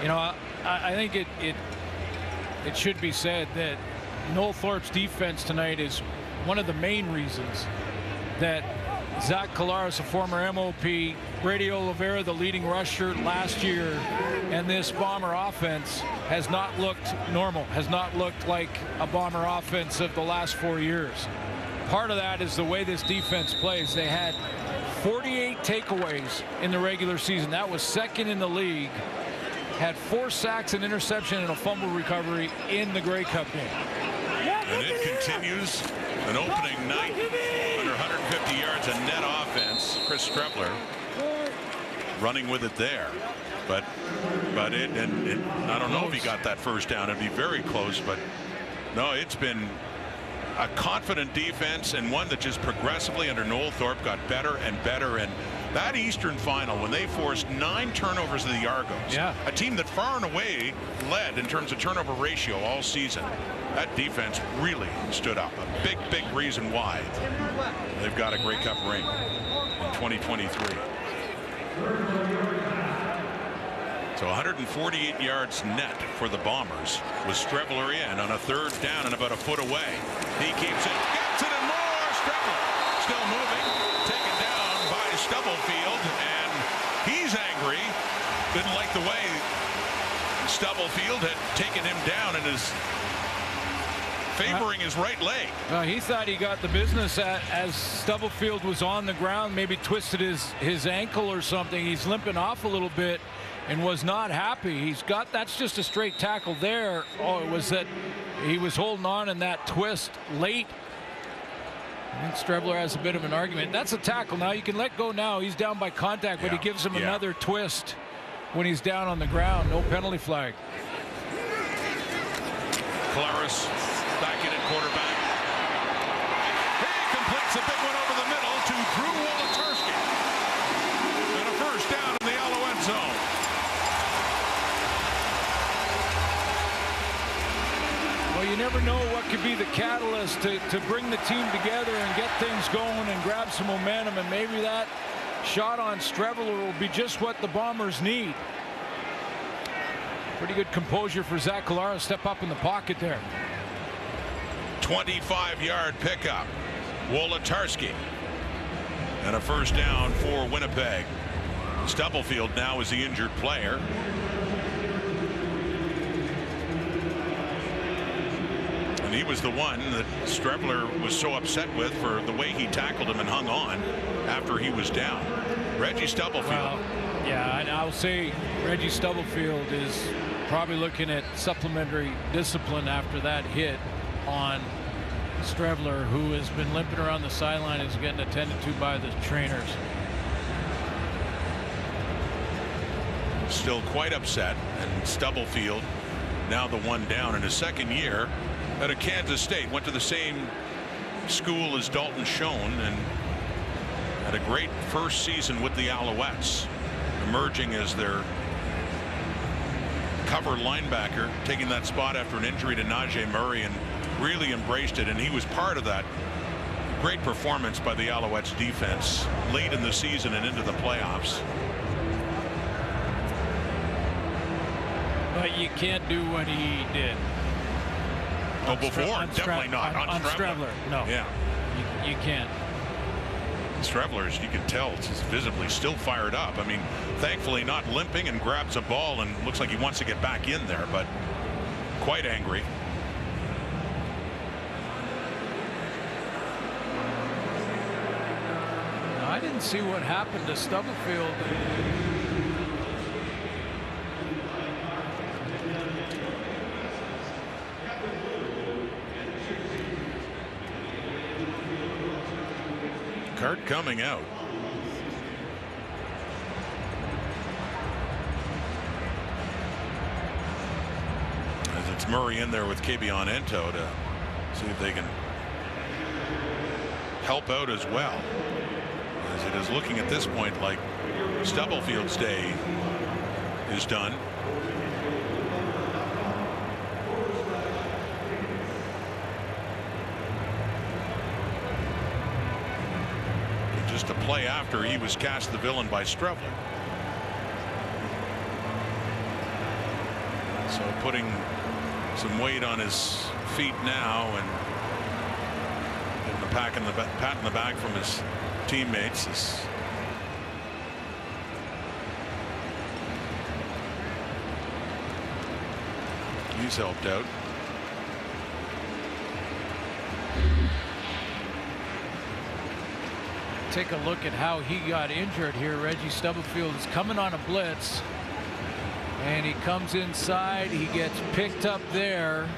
You know, I think it should be said that Noel Thorpe's defense tonight is one of the main reasons that Zach Collaros, a former MOP, Brady Oliveira, the leading rusher last year, and this Bomber offense has not looked normal, has not looked like a Bomber offense of the last 4 years. Part of that is the way this defense plays. They had 48 takeaways in the regular season. That was 2nd in the league. Had 4 sacks, an interception, and a fumble recovery in the Grey Cup game. And it continues. An opening night, under 150 yards, a net offense. Chris Strebler running with it there. But I don't know if he got that first down. It'd be very close, but no, it's been a confident defense, and one that just progressively under Noel Thorpe got better and better. And that Eastern final, when they forced 9 turnovers of the Argos, a team that far and away led in terms of turnover ratio all season, that defense really stood up. A big reason why they've got a Grey Cup ring in 2023. So 148 yards net for the Bombers, with Strebler in on a 3rd down and about a foot away. He keeps it, gets it, and more. Strebler still moving, taken down by Stubblefield, and he's angry. Didn't like the way Stubblefield had taken him down and is favoring his right leg. He thought he got the business as Stubblefield was on the ground, maybe twisted his ankle or something. He's limping off a little bit and was not happy. That's just a straight tackle there. Oh, it was that he was holding on in that twist late. I think Strebler has a bit of an argument. That's a tackle now. You can let go now. He's down by contact, but he gives him another twist. when he's down on the ground. No penalty flag. Claris back in at quarterback. He completes a big one over the middle to Drew Wolotarski. And a first down in the Alouette zone. Well, you never know what could be the catalyst to bring the team together and get things going and grab some momentum, and maybe that shot on Streveler will be just what the Bombers need. Pretty good composure for Zach Collaros. Step up in the pocket there. 25-yard pickup. Wolotarski. And a first down for Winnipeg. Stubblefield now is the injured player. And he was the one that Streveler was so upset with for the way he tackled him and hung on after he was down. Reggie Stubblefield. Well, yeah, and I'll say Reggie Stubblefield is probably looking at supplementary discipline after that hit on Streveler, who has been limping around the sideline, is getting attended to by the trainers. Still quite upset, and Stubblefield now the one down in his second year at a Kansas State. Went to the same school as Dalton Schoen and had a great first season with the Alouettes, emerging as their cover linebacker, taking that spot after an injury to Najee Murray, and really embraced it. And he was part of that great performance by the Alouettes defense late in the season and into the playoffs. But you can't do what he did. Oh, before? Definitely not. On Streveler. No. Yeah. You can't. Streveler, you can tell, is visibly still fired up. I mean, thankfully not limping, and grabs a ball and looks like he wants to get back in there, but quite angry. I didn't see what happened to Stubblefield. Cart coming out. As it's Murray in there with Kebion Ento to see if they can help out as well, as it is looking at this point like Stubblefield's day is done. Just a play after he was cast the villain by Streveler. So putting some weight on his feet now and getting the pat in the back from his teammates. He's helped out. Take a look at how he got injured here. Reggie Stubblefield is coming on a blitz, and he comes inside. He gets picked up there,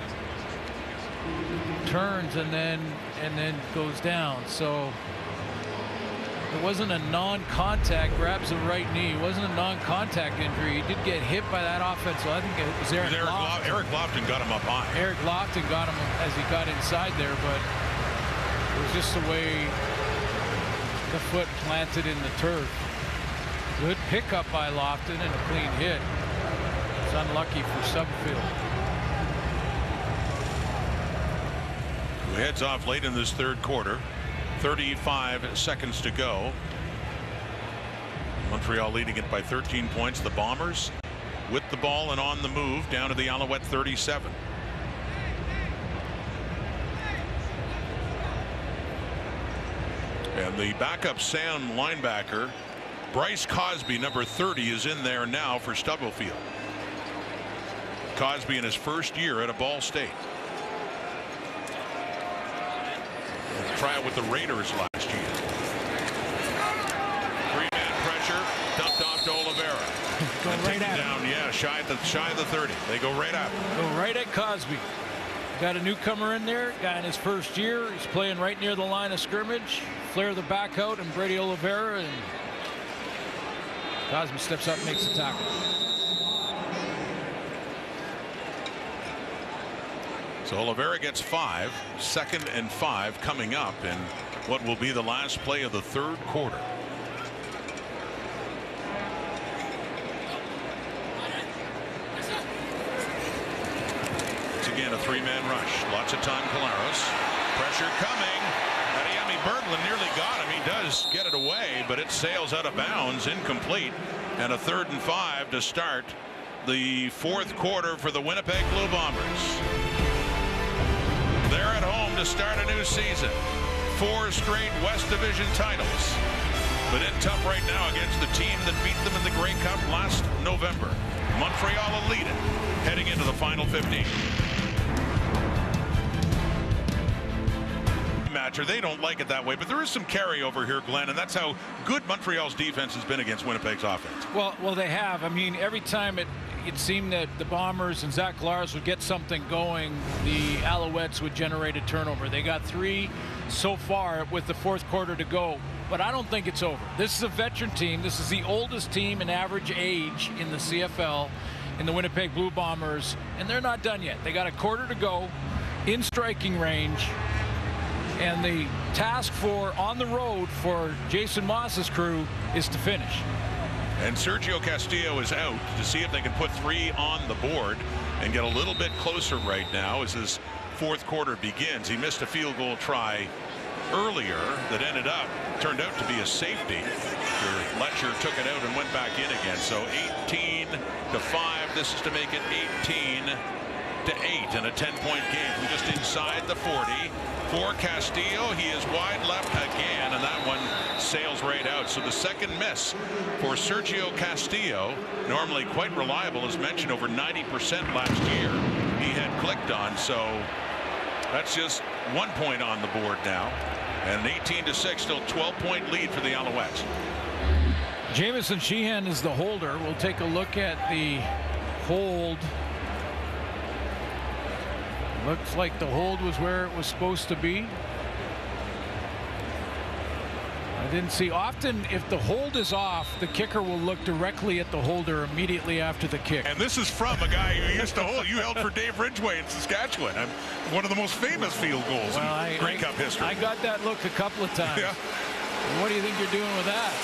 turns, and then goes down. So it wasn't a non-contact. Grabs the right knee. It wasn't a non-contact injury. He did get hit by that offense. So I think it was Eric Lofton. Eric Lofton got him up high. Eric Lofton got him as he got inside there, but it was just the way the foot planted in the turf. Good pickup by Lofton and a clean hit. It's unlucky for Stubblefield. Who heads off late in this third quarter. 35 seconds to go. Montreal leading it by 13 points. The Bombers with the ball and on the move down to the Alouette 37. And the backup Sam linebacker Bryce Cosby, number 30, is in there now for Stubblefield. Cosby in his first year at a Ball State. Try it with the Raiders last year. Three-man pressure, dumped off to Oliveira. Go right at down, yeah, shy of the 30. They go right at him. Go right at Cosby. Got a newcomer in there, guy in his first year. He's playing right near the line of scrimmage. Flare the back out and Brady Oliveira, and Cosme steps up, makes the tackle. So Oliveira gets 5, 2nd and 5 coming up in what will be the last play of the 3rd quarter. It's again a 3-man rush. Lots of time. Collaros. Pressure coming. Adeyemi Berglund nearly got him. He does get it away, but it sails out of bounds, incomplete, and a 3rd and 5 to start the 4th quarter for the Winnipeg Blue Bombers. They're at home to start a new season. 4 straight West Division titles, but in tough right now against the team that beat them in the Grey Cup last November. Montreal will lead it heading into the final 15. Matcher, they don't like it that way, but there is some carryover here, Glenn, and that's how good Montreal's defense has been against Winnipeg's offense. Well, they have. I mean, every time it seemed that the Bombers and Zach Collaros would get something going, the Alouettes would generate a turnover. They got 3 so far with the 4th quarter to go, but I don't think it's over. This is a veteran team. This is the oldest team in average age in the CFL, in the Winnipeg Blue Bombers, and they're not done yet. They got a quarter to go in striking range, and the task on the road for Jason Moss's crew is to finish. And Sergio Castillo is out to see if they can put 3 on the board and get a little bit closer right now as this 4th quarter begins. He missed a field goal try earlier that turned out to be a safety. Letcher took it out and went back in again. So 18-5. This is to make it 18-8 in a 10-point game from just inside the 40. For Castillo, he is wide left again, and that one sails right out. So the 2nd miss for Sergio Castillo, normally quite reliable, as mentioned, over 90% last year. He had clicked on, so that's just 1 point on the board now, and an 18-6, still 12-point lead for the Alouettes. Jamison Sheehan is the holder. We'll take a look at the hold. Looks like the hold was where it was supposed to be. I didn't see. Often, if the hold is off, the kicker will look directly at the holder immediately after the kick. And this is from a guy who used to hold. You held for Dave Ridgway in Saskatchewan. One of the most famous field goals in Grey Cup history. I got that look a couple of times. Yeah. What do you think you're doing with that?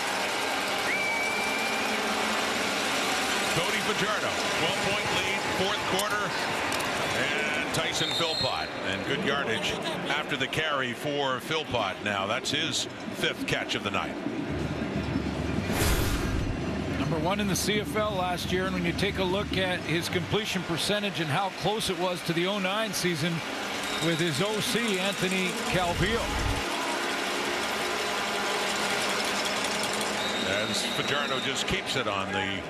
Cody Fajardo, 12-point lead, 4th quarter. And Tyson Philpott, and good yardage after the carry for Philpott. Now that's his 5th catch of the night. Number 1 in the CFL last year, and when you take a look at his completion percentage and how close it was to the 09 season with his OC Anthony Calvillo. As Fajardo just keeps it on the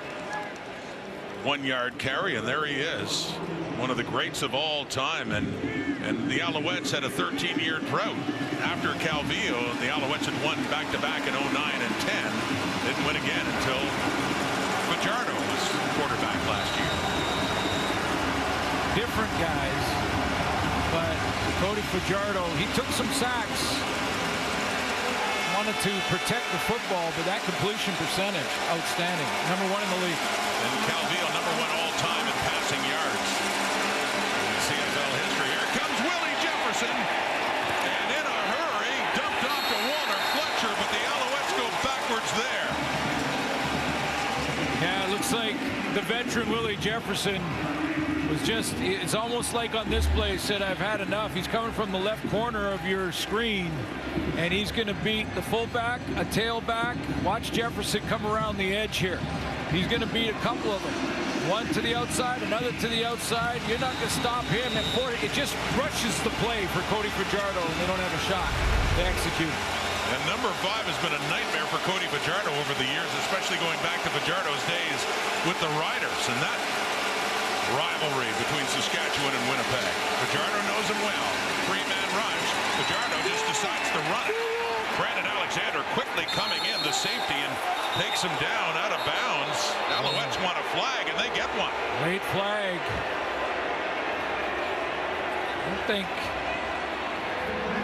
1-yard carry, and there he is, one of the greats of all time. And the Alouettes had a 13-year drought after Calvillo. The Alouettes had won back-to-back in 09 and 10. Didn't win again until Fajardo was quarterback last year. Different guys, but Cody Fajardo, he took some sacks, wanted to protect the football, but that completion percentage, outstanding. Number 1 in the league. And Calvillo, number 1 all-time in passing yards in CFL history. Here comes Willie Jefferson, and in a hurry, dumped off to Walter Fletcher, but the Alouettes go backwards there. Yeah, it looks like the veteran Willie Jefferson was it's almost like on this play he said, I've had enough. He's coming from the left corner of your screen, and he's going to beat the fullback, a tailback. Watch Jefferson come around the edge here. He's going to beat a couple of them. One to the outside, another to the outside. You're not going to stop him. And it just rushes the play for Cody Fajardo, and they don't have a shot to execute it. And number 5 has been a nightmare for Cody Fajardo over the years, especially going back to Fajardo's days with the Riders and that rivalry between Saskatchewan and Winnipeg. Fajardo knows him well. 3-man rush. Fajardo just decides to run it. Brandon Alexander quickly coming in, the safety, and takes him down out of bounds. Alouettes want a flag, and they get one. Late flag. I think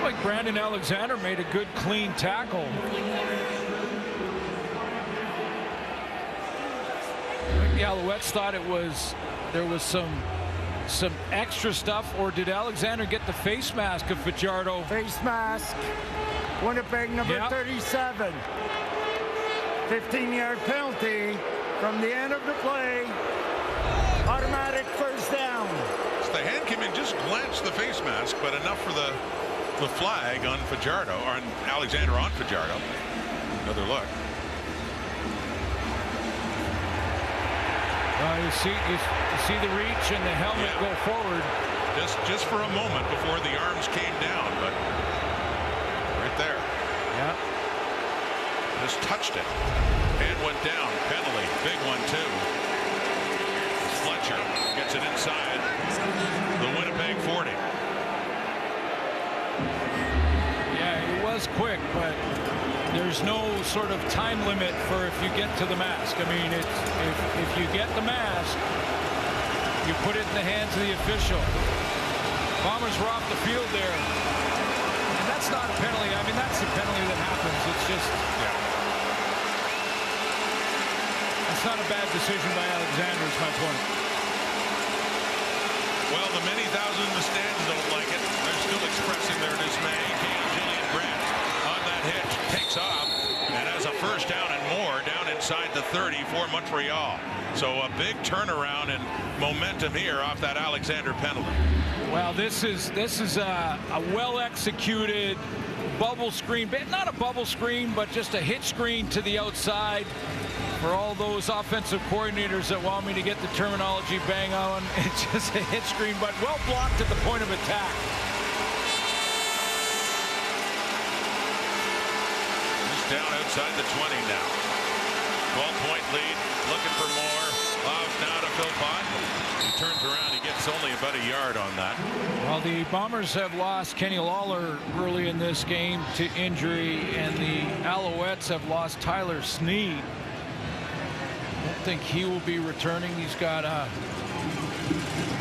like Brandon Alexander made a good clean tackle. the Alouettes thought there was some extra stuff, or did Alexander get the face mask of Fajardo? Face mask. Winnipeg number 37. 15-yard penalty from the end of the play. Automatic first down. So the hand came in, just glanced the face mask, but enough for the flag on Fajardo, or on Alexander on Fajardo. Another look. You see the reach and the helmet go forward. Just for a moment before the arms came down, but right there. Yeah. Just touched it. Hand went down. Penalty. Big one too. Fletcher gets it inside the Winnipeg 40. Yeah, it was quick, but there's no sort of time limit for if you get to the mask. I mean, if you get the mask, you put it in the hands of the official. Bombers were off the field there, and that's not a penalty. I mean, that's the penalty that happens. It's just, that's not a bad decision by Alexander, is my point. Well, the many thousand in the stands don't like it. They're still expressing their dismay. Jillian Grant on that hit takes off and has a first down and more down inside the 30 for Montreal. So a big turnaround and momentum here off that Alexander penalty. Well, this is a well executed bubble screen, not a bubble screen, but just a hitch screen to the outside. For all those offensive coordinators that want me to get the terminology bang on, it's just a hitch screen, but well blocked at the point of attack. Down outside the 20 now. 12-point lead, looking for more. Loves now to Philpott. He turns around, he gets only about a yard on that. Well, the Bombers have lost Kenny Lawler early in this game to injury, and the Alouettes have lost Tyler Sneed. I don't think he will be returning. He's got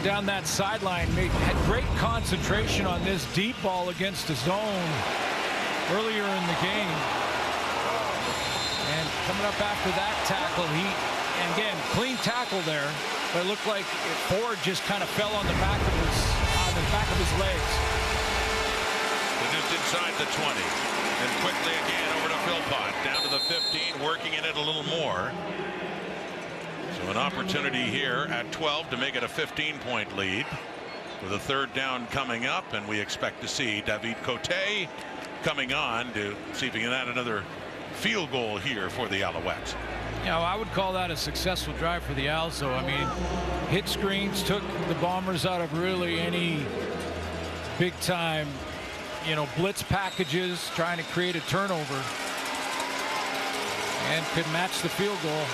down that sideline, had great concentration on this deep ball against the zone earlier in the game. And coming up after that tackle, and again, clean tackle there, but it looked like Ford just kind of fell on the back of his legs. They're just inside the 20, and quickly again over to Philpott, down to the 15, working in it a little more. So an opportunity here at 12 to make it a 15-point lead, with a third down coming up, and we expect to see David Cote coming on to see if he can add another field goal here for the Alouettes. You know, I would call that a successful drive for the Owls, though. I mean, hit screens took the Bombers out of really any big time, blitz packages, trying to create a turnover, and could match the field goal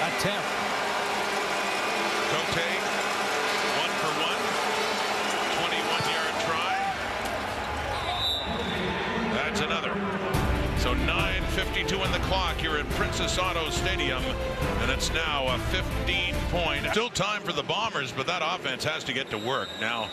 attempt. Cote, 1 for 1, 21-yard try. That's another. So 9:52 in the clock here at Princess Auto Stadium, and it's now a 15-point. Still time for the Bombers, but that offense has to get to work. Now,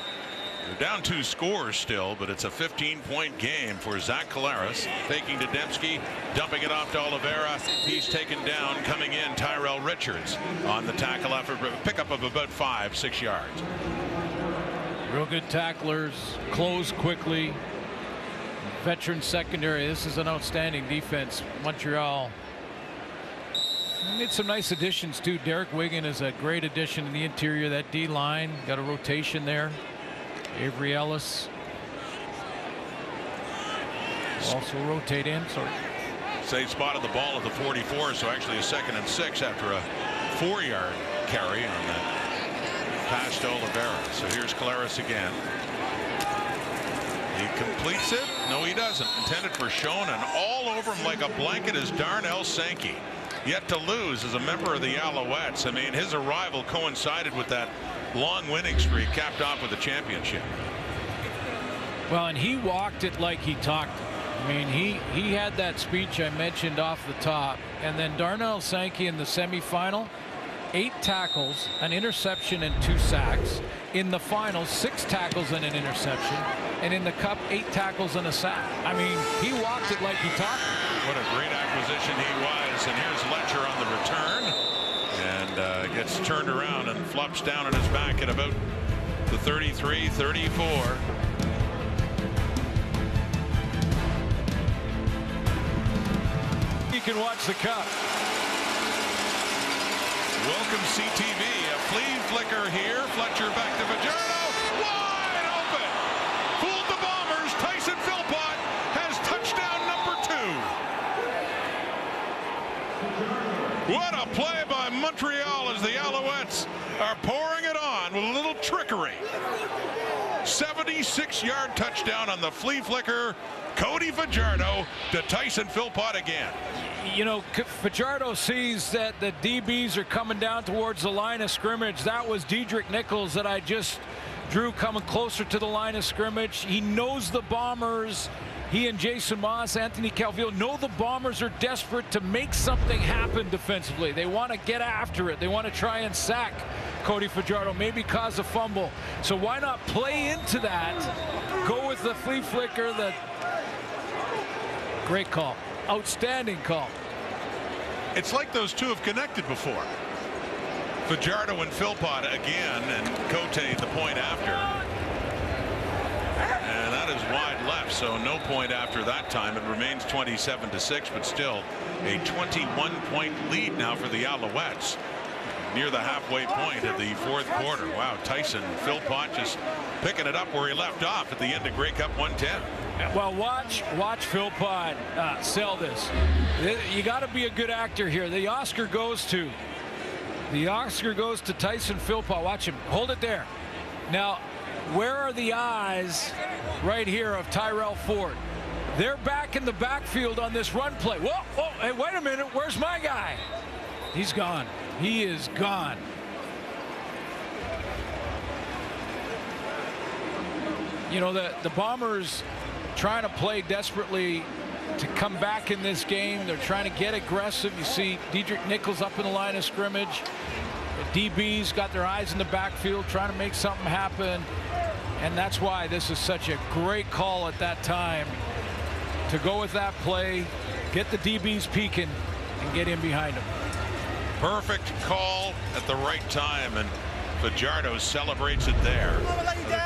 they're down 2 scores still, but it's a 15-point game for Zach Collaros. Faking to Dembski, dumping it off to Oliveira. He's taken down, coming in Tyrell Richards on the tackle after a pickup of about 5-6 yards. Real good tacklers, close quickly. Veteran secondary. This is an outstanding defense. Montreal made some nice additions too. Derek Wigan is a great addition in the interior of that D line. Got a rotation there. Avery Ellis also rotate in. Say spotted the ball at the 44, so actually a 2nd and 6 after a 4-yard carry on that pass to Oliveira. So here's Collaros again. He completes it. No, he doesn't. Intended for Schoen, and all over him like a blanket is Darnell Sankey. Yet to lose as a member of the Alouettes. I mean, his arrival coincided with that long winning streak, capped off with a championship. Well, and he walked it like he talked it. I mean, he had that speech I mentioned off the top, and then Darnell Sankey in the semifinal, 8 tackles, an interception, and 2 sacks. In the final, 6 tackles and an interception, and in the cup, 8 tackles and a sack. I mean, he walked it like he talked it. What a great acquisition he was. And here's Letcher on the return. And gets turned around and flops down on his back at about the 33-34. You can watch the cup. Welcome CTV. A flea flicker here. Fletcher back to Fajardo. Wide open. Fooled the Bombers. Tyson Philpott has touchdown number 2. What a play by Montreal as the Alouettes are pouring it on with a little trickery. 76-yard touchdown on the flea flicker. Cody Fajardo to Tyson Philpott again. You know, Fajardo sees that the DBs are coming down towards the line of scrimmage. That was Diedrich Nichols that I just drew coming closer to the line of scrimmage. He knows the Bombers. He and Jason Moss, Anthony Calvillo know the Bombers are desperate to make something happen defensively. They want to get after it. They want to try and sack Cody Fajardo, maybe cause a fumble. So why not play into that? Go with the flea flicker. The great call. Outstanding call. It's like those two have connected before. Fajardo and Philpott again, and Cote the point after. And that is wide left, so no point after that time. It remains 27-6, but still a 21-point lead now for the Alouettes. Near the halfway point of the fourth quarter. Wow, Tyson Philpott just picking it up where he left off at the end of Grey Cup 110. Well, watch Philpott sell this. You got to be a good actor here. The Oscar goes to Tyson Philpott. Watch him hold it there. Now, where are the eyes right here of Tyrell Ford? They're back in the backfield on this run play. Whoa, whoa, hey, wait a minute. Where's my guy? He's gone. He is gone. You know, the Bombers trying to play desperately to come back in this game. They're trying to get aggressive. You see Diedrich Nichols up in the line of scrimmage. The DBs got their eyes in the backfield trying to make something happen. And that's why this is such a great call at that time to go with that play, get the DBs peeking, and get in behind them. Perfect call at the right time, and Fajardo celebrates it there.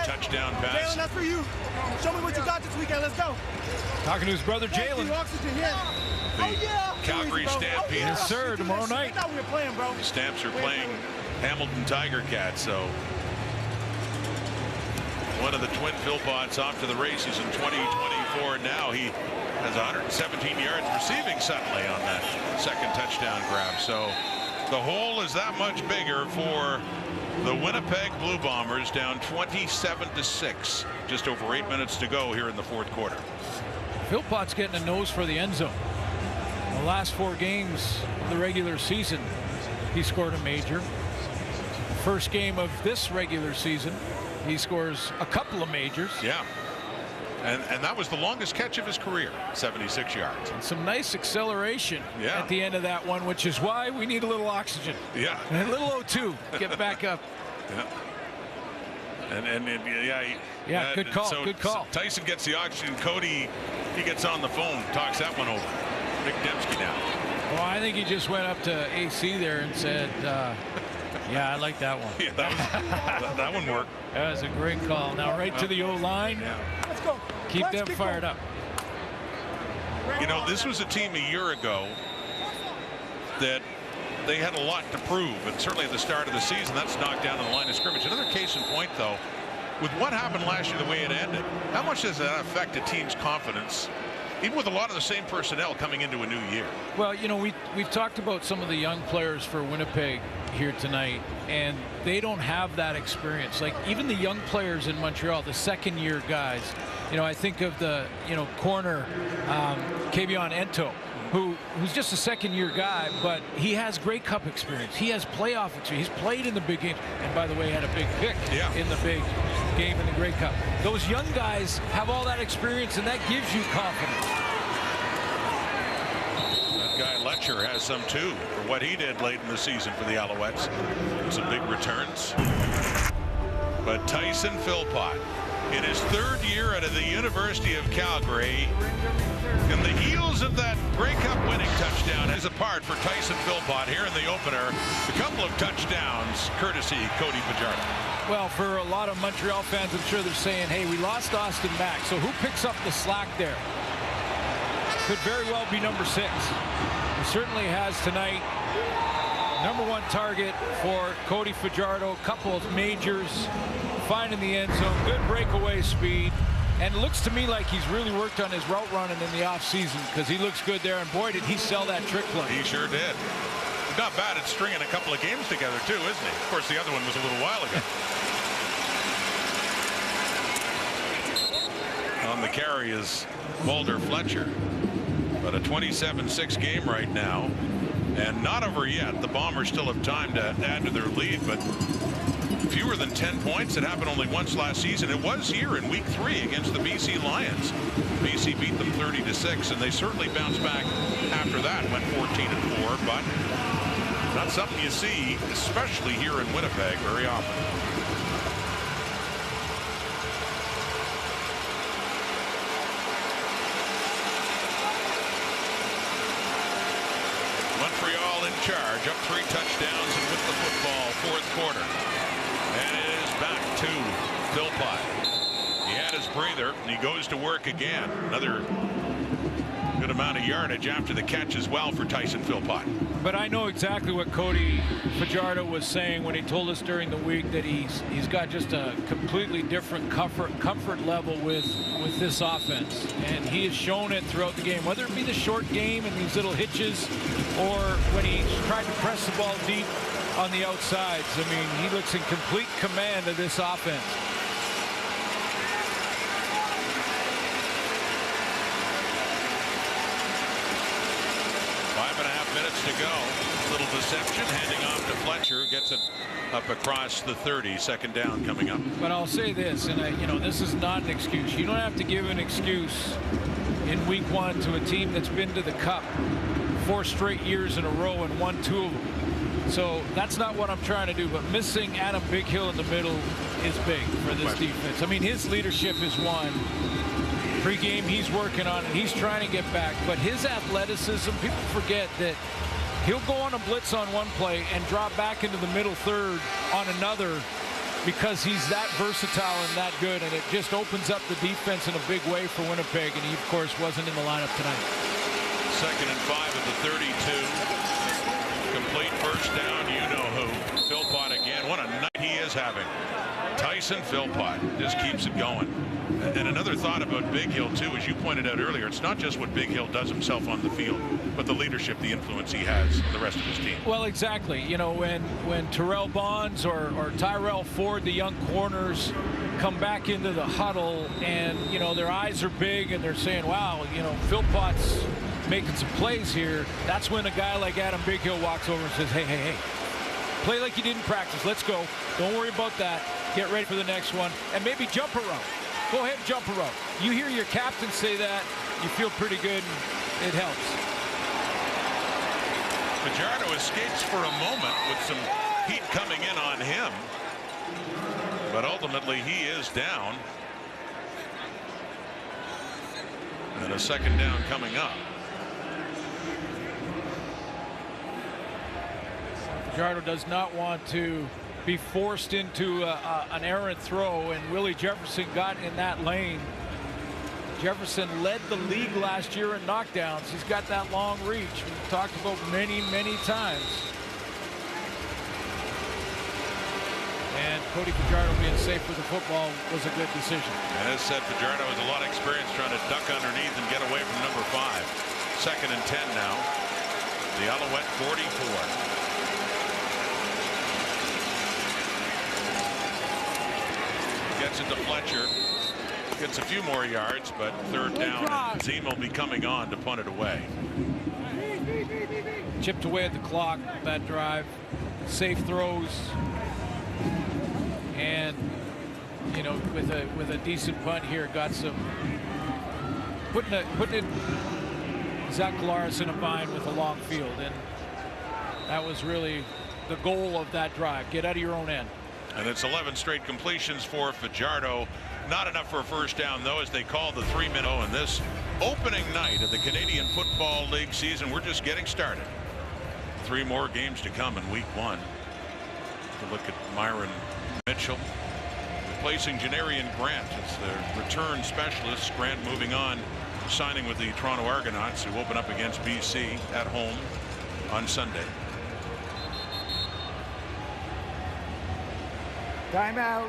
Touchdown pass. Jalen, that's for you. Show me what you got this weekend. Let's go. Talking to his brother Jalen. The Calgary Stampede. Yes, sir. Tomorrow night. We were playing, bro. The Stamps are playing Hamilton Tiger Cats, so one of the twin Philpotts off to the races in 2024. Now he has 117 yards receiving suddenly on that second touchdown grab. So the hole is that much bigger for the Winnipeg Blue Bombers, down 27-6. Just over 8 minutes to go here in the fourth quarter. Philpott's getting a nose for the end zone. In the last 4 games of the regular season, he scored a major. First game of this regular season, he scores a couple of majors. Yeah. And that was the longest catch of his career, 76 yards. And some nice acceleration at the end of that one, which is why we need a little oxygen. Yeah. And a little O2. Get back up. Yeah. Good call. Good call. So Tyson gets the oxygen. Cody, he gets on the phone, talks that one over. Nick Dembski now. Well, I think he just went up to AC there and said, yeah, I like that one. Yeah, that one worked. That was a great call. Now right to the O-line. Yeah. Let's go. Keep them fired up. You know, this was a team a year ago that they had a lot to prove, and certainly at the start of the season, that's knocked down on the line of scrimmage. Another case in point, though, with what happened last year, the way it ended, how much does that affect a team's confidence, even with a lot of the same personnel coming into a new year? Well, you know, we've talked about some of the young players for Winnipeg here tonight, and they don't have that experience. Like even the young players in Montreal, the second-year guys. You know, I think of the corner Kavion Ento, who's just a second-year guy, but he has Grey Cup experience. He has playoff experience. He's played in the big games, and by the way, had a big pick in the big game in the Grey Cup. Those young guys have all that experience, and that gives you confidence. That guy Letcher has some too for what he did late in the season for the Alouettes. Some big returns. But Tyson Philpott in his third year out of the University of Calgary. And the heels of that Grey Cup winning touchdown is apart for Tyson Philpott here in the opener. A couple of touchdowns courtesy Cody Fajardo. Well, for a lot of Montreal fans, I'm sure they're saying, hey, we lost Austin Mack, so who picks up the slack there? Could very well be number 6. He certainly has tonight. Number 1 target for Cody Fajardo. Couple of majors, finding the end zone, good breakaway speed. And it looks to me like he's really worked on his route running in the offseason, because he looks good there. And boy, did he sell that trick play. He sure did. Not bad at stringing a couple of games together, too, isn't he? Of course, the other one was a little while ago. On the carry is Mulder Fletcher. But a 27-6 game right now. And not over yet. The Bombers still have time to add to their lead, but fewer than 10 points. It happened only once last season. It was here in week 3 against the BC Lions. BC beat them 30-6, and they certainly bounced back after that. Went 14-4, but not something you see, especially here in Winnipeg, very often. Montreal in charge, up 3 touchdowns and with the football, 4th quarter. And it is back to Philpott. He had his breather, and he goes to work again. Another good amount of yardage after the catch as well for Tyson Philpott. But I know exactly what Cody Fajardo was saying when he told us during the week that he's got just a completely different comfort level with this offense, and he has shown it throughout the game, whether it be the short game and these little hitches, or when he tried to press the ball deep on the outsides. I mean, he looks in complete command of this offense. Minutes to go. Little deception, handing off to Fletcher, gets it up across the 30. 2nd down coming up. But I'll say this, and this is not an excuse. You don't have to give an excuse in week 1 to a team that's been to the Cup 4 straight years in a row and won 2 of them. So that's not what I'm trying to do. But missing Adam Bighill in the middle is big for this defense. I mean, his leadership is one. Pre-game, he's working on it. He's trying to get back. But his athleticism, people forget that he'll go on a blitz on one play and drop back into the middle third on another, because he's that versatile and that good. And it just opens up the defense in a big way for Winnipeg. And he, of course, wasn't in the lineup tonight. 2nd and 5 at the 32. Complete first down, you know who. Philpott again. What a night he is having. Tyson Philpott just keeps it going. And another thought about Bighill, too, as you pointed out earlier, it's not just what Bighill does himself on the field, but the leadership, the influence he has on the rest of his team. Well, exactly. You know, when Terrell Bonds or Tyrell Ford, the young corners, come back into the huddle, and, you know, their eyes are big and they're saying, wow, you know, Philpott's making some plays here. That's when a guy like Adam Bighill walks over and says, hey, hey, hey, play like you didn't practice. Let's go. Don't worry about that. Get ready for the next one. And maybe jump a route. Go ahead and jump a route. You hear your captain say that, you feel pretty good, and it helps. Fajardo escapes for a moment with some heat coming in on him. But ultimately, he is down. And a 2nd down coming up. Fajardo does not want to be forced into an errant throw, and Willie Jefferson got in that lane. Jefferson led the league last year in knockdowns. He's got that long reach we've talked about many, many times. And Cody Fajardo being safe with the football was a good decision. And as said, Fajardo has a lot of experience trying to duck underneath and get away from number 5. 2nd and 10 now. The Alouette 44. Gets it to Fletcher. Gets a few more yards, but 3rd down. Zima will be coming on to punt it away. Chipped away at the clock, that drive. Safe throws. And, you know, with a decent punt here, got some putting it Zach Collaros in a bind with a long field, and that was really the goal of that drive. Get out of your own end. And it's 11 straight completions for Fajardo Not enough for a first down, though, as they call the 3-minute. And this opening night of the Canadian Football League season, we're just getting started. 3 more games to come in week 1. To look at Myron Mitchell replacing Janarian Grant as the return specialist. Grant moving on, signing with the Toronto Argonauts, who open up against BC at home on Sunday. Timeout,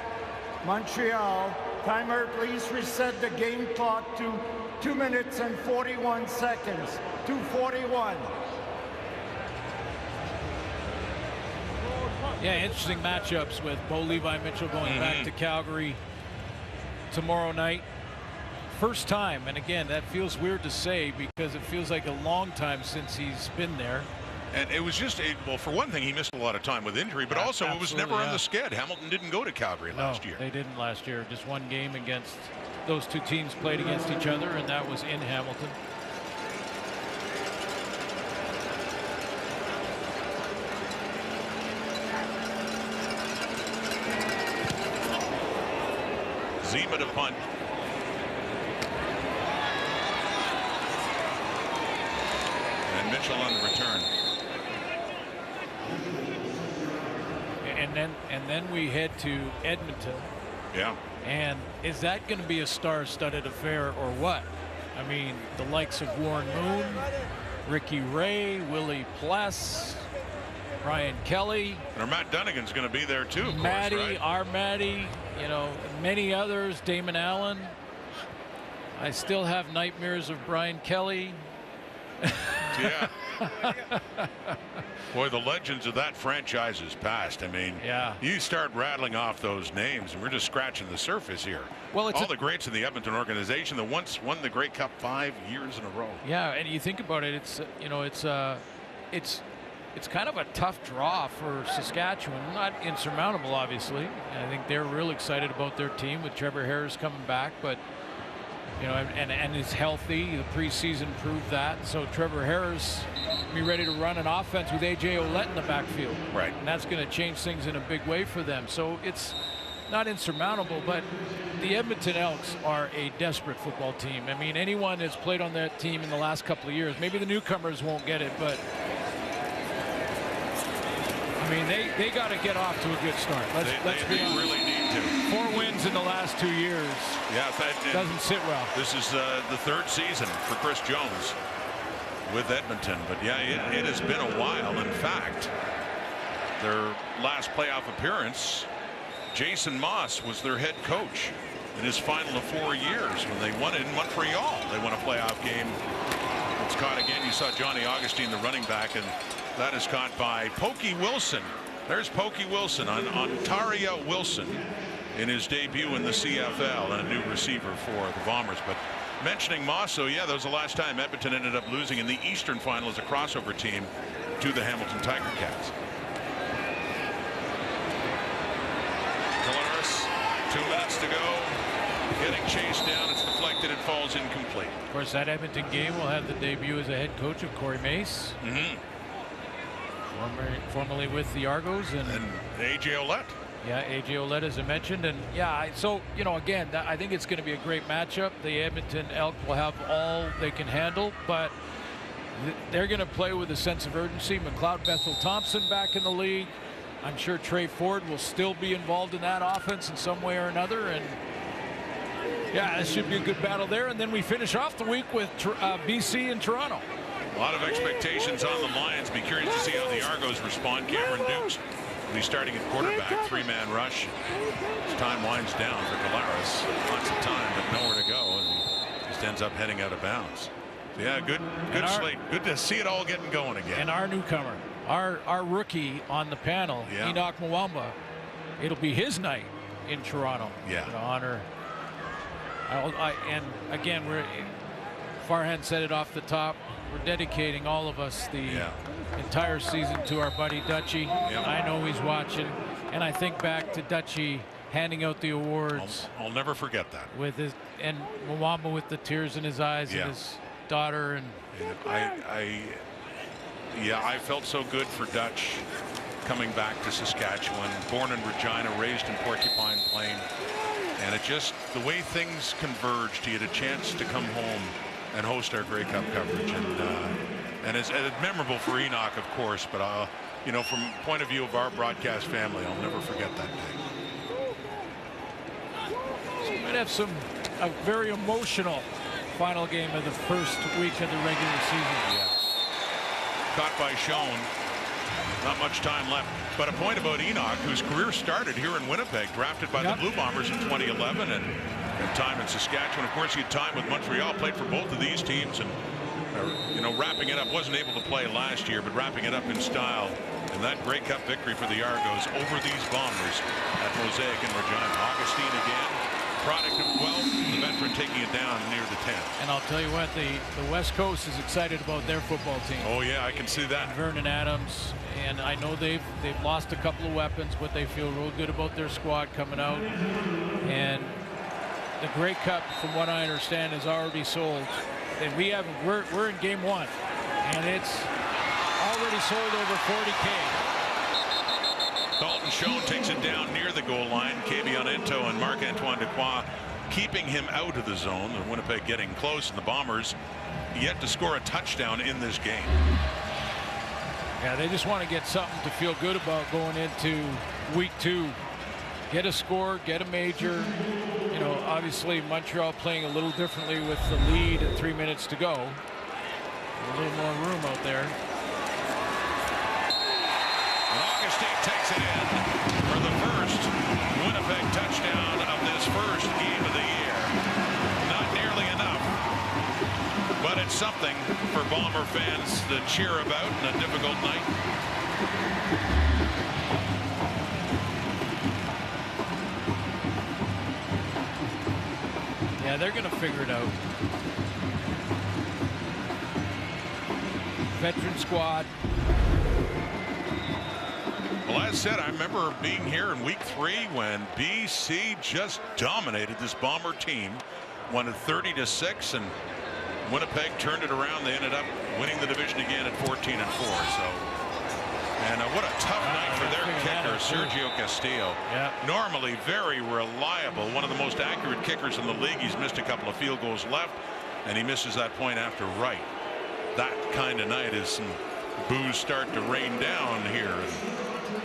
Montreal. Timer, please reset the game clock to 2 minutes and 41 seconds. 2:41. Yeah, interesting matchups with Bo Levi Mitchell going back to Calgary tomorrow night. First time, and again, that feels weird to say because it feels like a long time since he's been there. And it was just, well, for one thing, he missed a lot of time with injury, but also it was never on the skid. Hamilton didn't go to Calgary last year. They didn't last year. Just one game against those 2 teams played against each other, and that was in Hamilton. Zima to punt. And Mitchell on the return. And then we head to Edmonton. Yeah. And is that going to be a star-studded affair or what? I mean, the likes of Warren Moon, Ricky Ray, Willie Pless, Brian Kelly. And Matt Dunnigan's going to be there too, of Matty, course, right? our Matty, you know, many others, Damon Allen. I still have nightmares of Brian Kelly. Yeah. Boy, the legends of that franchise is past. I mean, yeah. You start rattling off those names, and we're just scratching the surface here. Well, it's all the greats in the Edmonton organization that once won the Grey Cup 5 years in a row. Yeah, and you think about it, it's you know, it's kind of a tough draw for Saskatchewan. Not insurmountable, obviously. And I think they're real excited about their team with Trevor Harris coming back, but you know, and is healthy. The preseason proved that. So Trevor Harris be ready to run an offense with A.J. Ouellette in the backfield. Right. And that's going to change things in a big way for them. So it's not insurmountable, but the Edmonton Elks are a desperate football team. I mean, anyone that's played on that team in the last couple of years, maybe the newcomers won't get it, but I mean, they got to get off to a good start. Let's be honest. Really need to. 4 wins in the last 2 years. Yeah, doesn't sit well. This is the 3rd season for Chris Jones with Edmonton, but yeah, it has been a while. In fact, their last playoff appearance, Jason Moss was their head coach in his final of 4 years when they won it in Montreal. They won a playoff game. It's caught again. You saw Johnny Augustine, the running back, and that is caught by Pokey Wilson. There's Pokey Wilson on Ontaria Wilson in his debut in the CFL, and a new receiver for the Bombers. But mentioning Moss, so yeah, that was the last time Edmonton ended up losing in the Eastern Final as a crossover team to the Hamilton Tiger Cats. Colares, 2 minutes to go. Getting chased down, it's deflected, it falls incomplete. Of course, that Edmonton game will have the debut as a head coach of Corey Mace. Formerly with the Argos. And A.J. Ouellette. Yeah, A.J. Ouellette, as I mentioned. And yeah, so, you know, again, I think it's going to be a great matchup. The Edmonton Elk will have all they can handle, but they're going to play with a sense of urgency. McLeod Bethel Thompson back in the league. I'm sure Trey Ford will still be involved in that offense in some way or another. And yeah, this should be a good battle there. And then we finish off the week with BC and Toronto. A lot of expectations on the Lions. Be curious to see how the Argos respond. Cameron Dukes will be starting at quarterback. 3-man rush. As time winds down for Colares. Lots of time, but nowhere to go. And he just ends up heading out of bounds. So yeah, good slate. Good to see it all getting going again. And our newcomer, our rookie on the panel, Enoch Mwamba. It'll be his night in Toronto. Yeah. To honor. And again, Farhan said it off the top. We're dedicating, all of us, the entire season to our buddy Dutchie. I know he's watching, and I think back to Dutchie handing out the awards. I'll never forget that. With his and Mwamba with the tears in his eyes, and his daughter, and I felt so good for Dutch coming back to Saskatchewan, born in Regina, raised in Porcupine Plain, And it just, the way things converged, he had a chance to come home and host our Grey Cup coverage. And it's memorable for Enoch, of course, but you know, from point of view of our broadcast family, I'll never forget that day. So we might have a very emotional final game of the first week of the regular season. Yeah. Caught by Schoen. Not much time left. But a point about Enoch, whose career started here in Winnipeg, drafted by the Blue Bombers in 2011, and had time in Saskatchewan. Of course, he had time with Montreal, played for both of these teams, and you know, wrapping it up, wasn't able to play last year, but wrapping it up in style. And that Grey Cup victory for the Argos over these Bombers at Mosaic in Regina. Augustine again, product of 12, the veteran taking it down near the 10. And I'll tell you what, the West Coast is excited about their football team. Oh yeah, I can see that. And Vernon Adams, and I know they've lost a couple of weapons, but they feel real good about their squad coming out. And the Grey Cup, from what I understand, is already sold. And we're in game 1, and it's already sold over 40K. Dalton Schoen takes it down near the goal line. Kavion Ento and Marc-Antoine Dequoy keeping him out of the zone. And Winnipeg getting close, and the Bombers yet to score a touchdown in this game. Yeah, they just want to get something to feel good about going into week 2. Get a score, get a major. You know, obviously Montreal playing a little differently with the lead at 3 minutes to go. A little more room out there. And Augustine takes it in for the first Winnipeg touchdown of this first game of the year. Not nearly enough, but it's something for Bomber fans to cheer about in a difficult night. Yeah, they're going to figure it out. Veteran squad. Well, as said, I remember being here in week 3 when BC just dominated this Bomber team, won it 30-6, and Winnipeg turned it around. They ended up winning the division again at 14-4. So, and what a tough night for their kicker, Sergio Castillo. Yeah. Normally very reliable, one of the most accurate kickers in the league. He's missed a couple of field goals left, and he misses that point after right. That kind of night is some boos start to rain down here.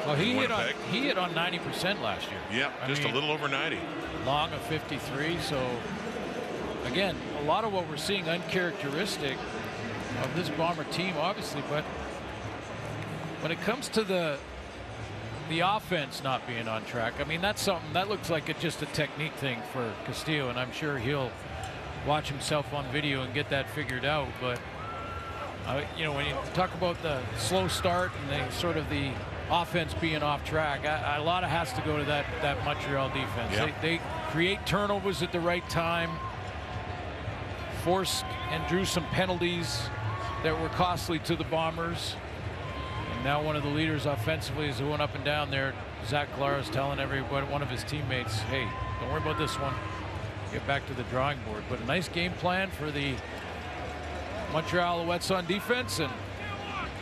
Well, he hit on 90% last year. Yeah, just a little over 90. Long of 53. So again, a lot of what we're seeing uncharacteristic of this Bomber team, obviously, but when it comes to the offense not being on track, I mean, that's something that looks like it's just a technique thing for Castillo, and I'm sure he'll watch himself on video and get that figured out. But you know, when you talk about the slow start and the sort of the offense being off track, a lot of has to go to that Montreal defense. Yep. They create turnovers at the right time, forced and drew some penalties that were costly to the Bombers. And now one of the leaders offensively is going up and down there. Zach Klar is telling everybody, one of his teammates, hey, don't worry about this one. Get back to the drawing board. But a nice game plan for the Montreal Alouettes on defense, and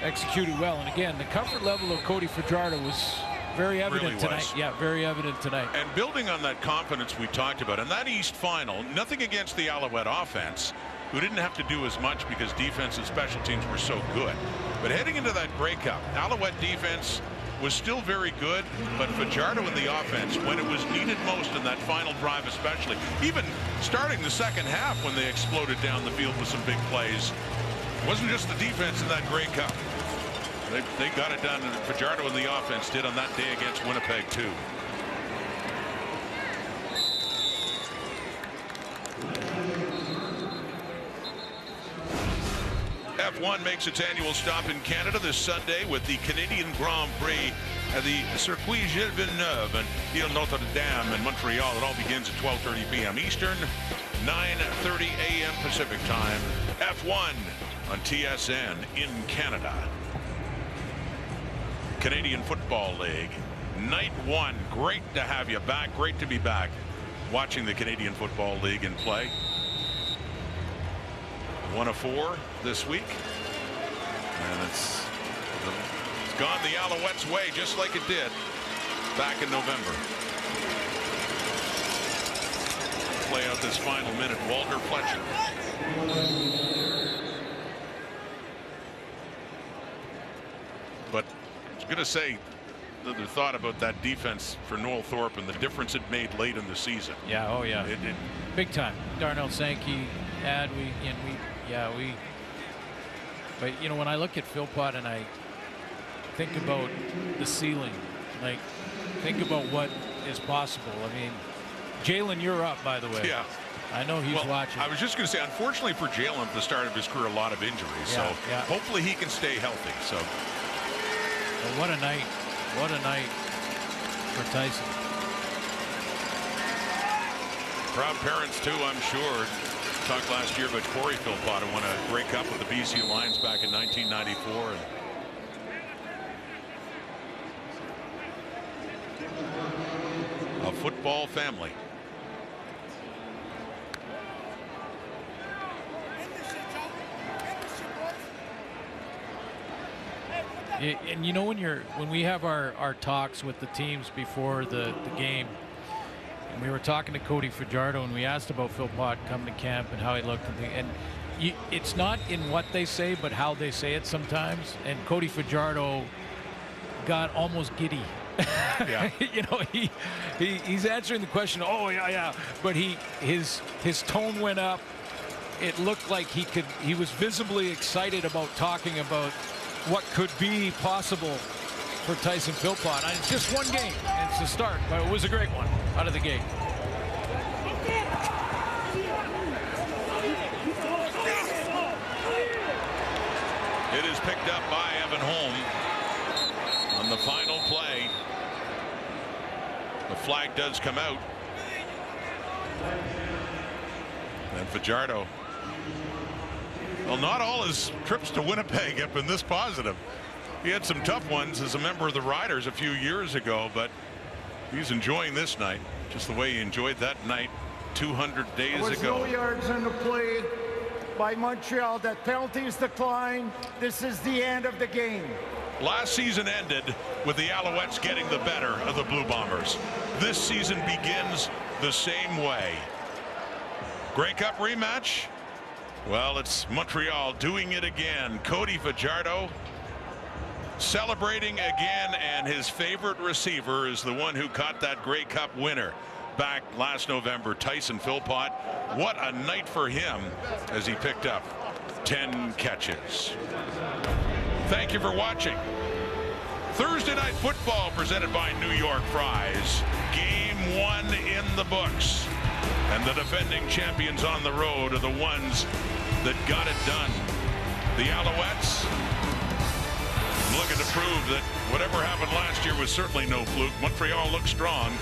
executed well. And again, the comfort level of Cody Fajardo was very evident tonight. Yeah, very evident tonight. And building on that confidence we talked about, and that East final, nothing against the Alouette offense, who didn't have to do as much because defense and special teams were so good. But heading into that Grey Cup, Alouette defense was still very good, but Fajardo in the offense, when it was needed most in that final drive especially, even starting the second half when they exploded down the field with some big plays, it wasn't just the defense in that Grey Cup. They got it done, and Fajardo in the offense did on that day against Winnipeg too. F1 makes its annual stop in Canada this Sunday with the Canadian Grand Prix at the Circuit Gilles Villeneuve and Ile Notre Dame in Montreal. It all begins at 12:30 p.m. Eastern, 9:30 a.m. Pacific time. F1 on TSN in Canada. Canadian Football League, night 1. Great to have you back. Great to be back watching the Canadian Football League in play. 1 of 4 this week, and it's gone the Alouettes' way just like it did back in November. play out this final minute. Walter Fletcher. But I was going to say, the thought about that defense for Noel Thorpe and the difference it made late in the season. Yeah, oh yeah, big time. Darnell Sankey, but you know, when I look at Philpott and I think about the ceiling, like think about what is possible. I mean, Jalen, you're up, by the way. Yeah. I know he's watching. I was just going to say, unfortunately for Jalen, at the start of his career, a lot of injuries. Yeah, so yeah. hopefully he can stay healthy. So But what a night. What a night for Tyson. Proud parents, too, I'm sure. Talked last year about Corey Philpott, who won a Grey Cup with the BC Lions back in 1994. A football family. And you know, when we have our talks with the teams before the game, and we were talking to Cody Fajardo and we asked about Philpott coming to camp and how he looked, and it's not in what they say but how they say it sometimes. And Cody Fajardo got almost giddy. Yeah. You know, he's answering the question, oh yeah, but his tone went up. It looked like he was visibly excited about talking about what could be possible for Tyson Philpott. And it's just one game, and it's the start, but it was a great one out of the gate. It is picked up by Evan Holm on the final play. The flag does come out. And Fajardo, well, not all his trips to Winnipeg have been this positive. He had some tough ones as a member of the Riders a few years ago, but he's enjoying this night just the way he enjoyed that night 200 days there was ago. No yards in the play by Montreal. That penalties decline. This is the end of the game. Last season ended with the Alouettes getting the better of the Blue Bombers. This season begins the same way. Grey Cup rematch? Well, it's Montreal doing it again. Cody Fajardo celebrating again, and his favorite receiver is the one who caught that Grey Cup winner back last November, Tyson Philpott. What a night for him as he picked up 10 catches. Thank you for watching. Thursday Night Football presented by New York Fries. Game 1 in the books. And the defending champions on the road are the ones that got it done. The Alouettes looking to prove that whatever happened last year was certainly no fluke. Montreal looks strong.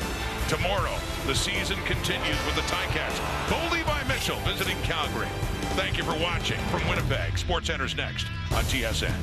Tomorrow, the season continues with the Ticats. Go Levi Mitchell visiting Calgary. Thank you for watching from Winnipeg. SportsCenter's next on TSN.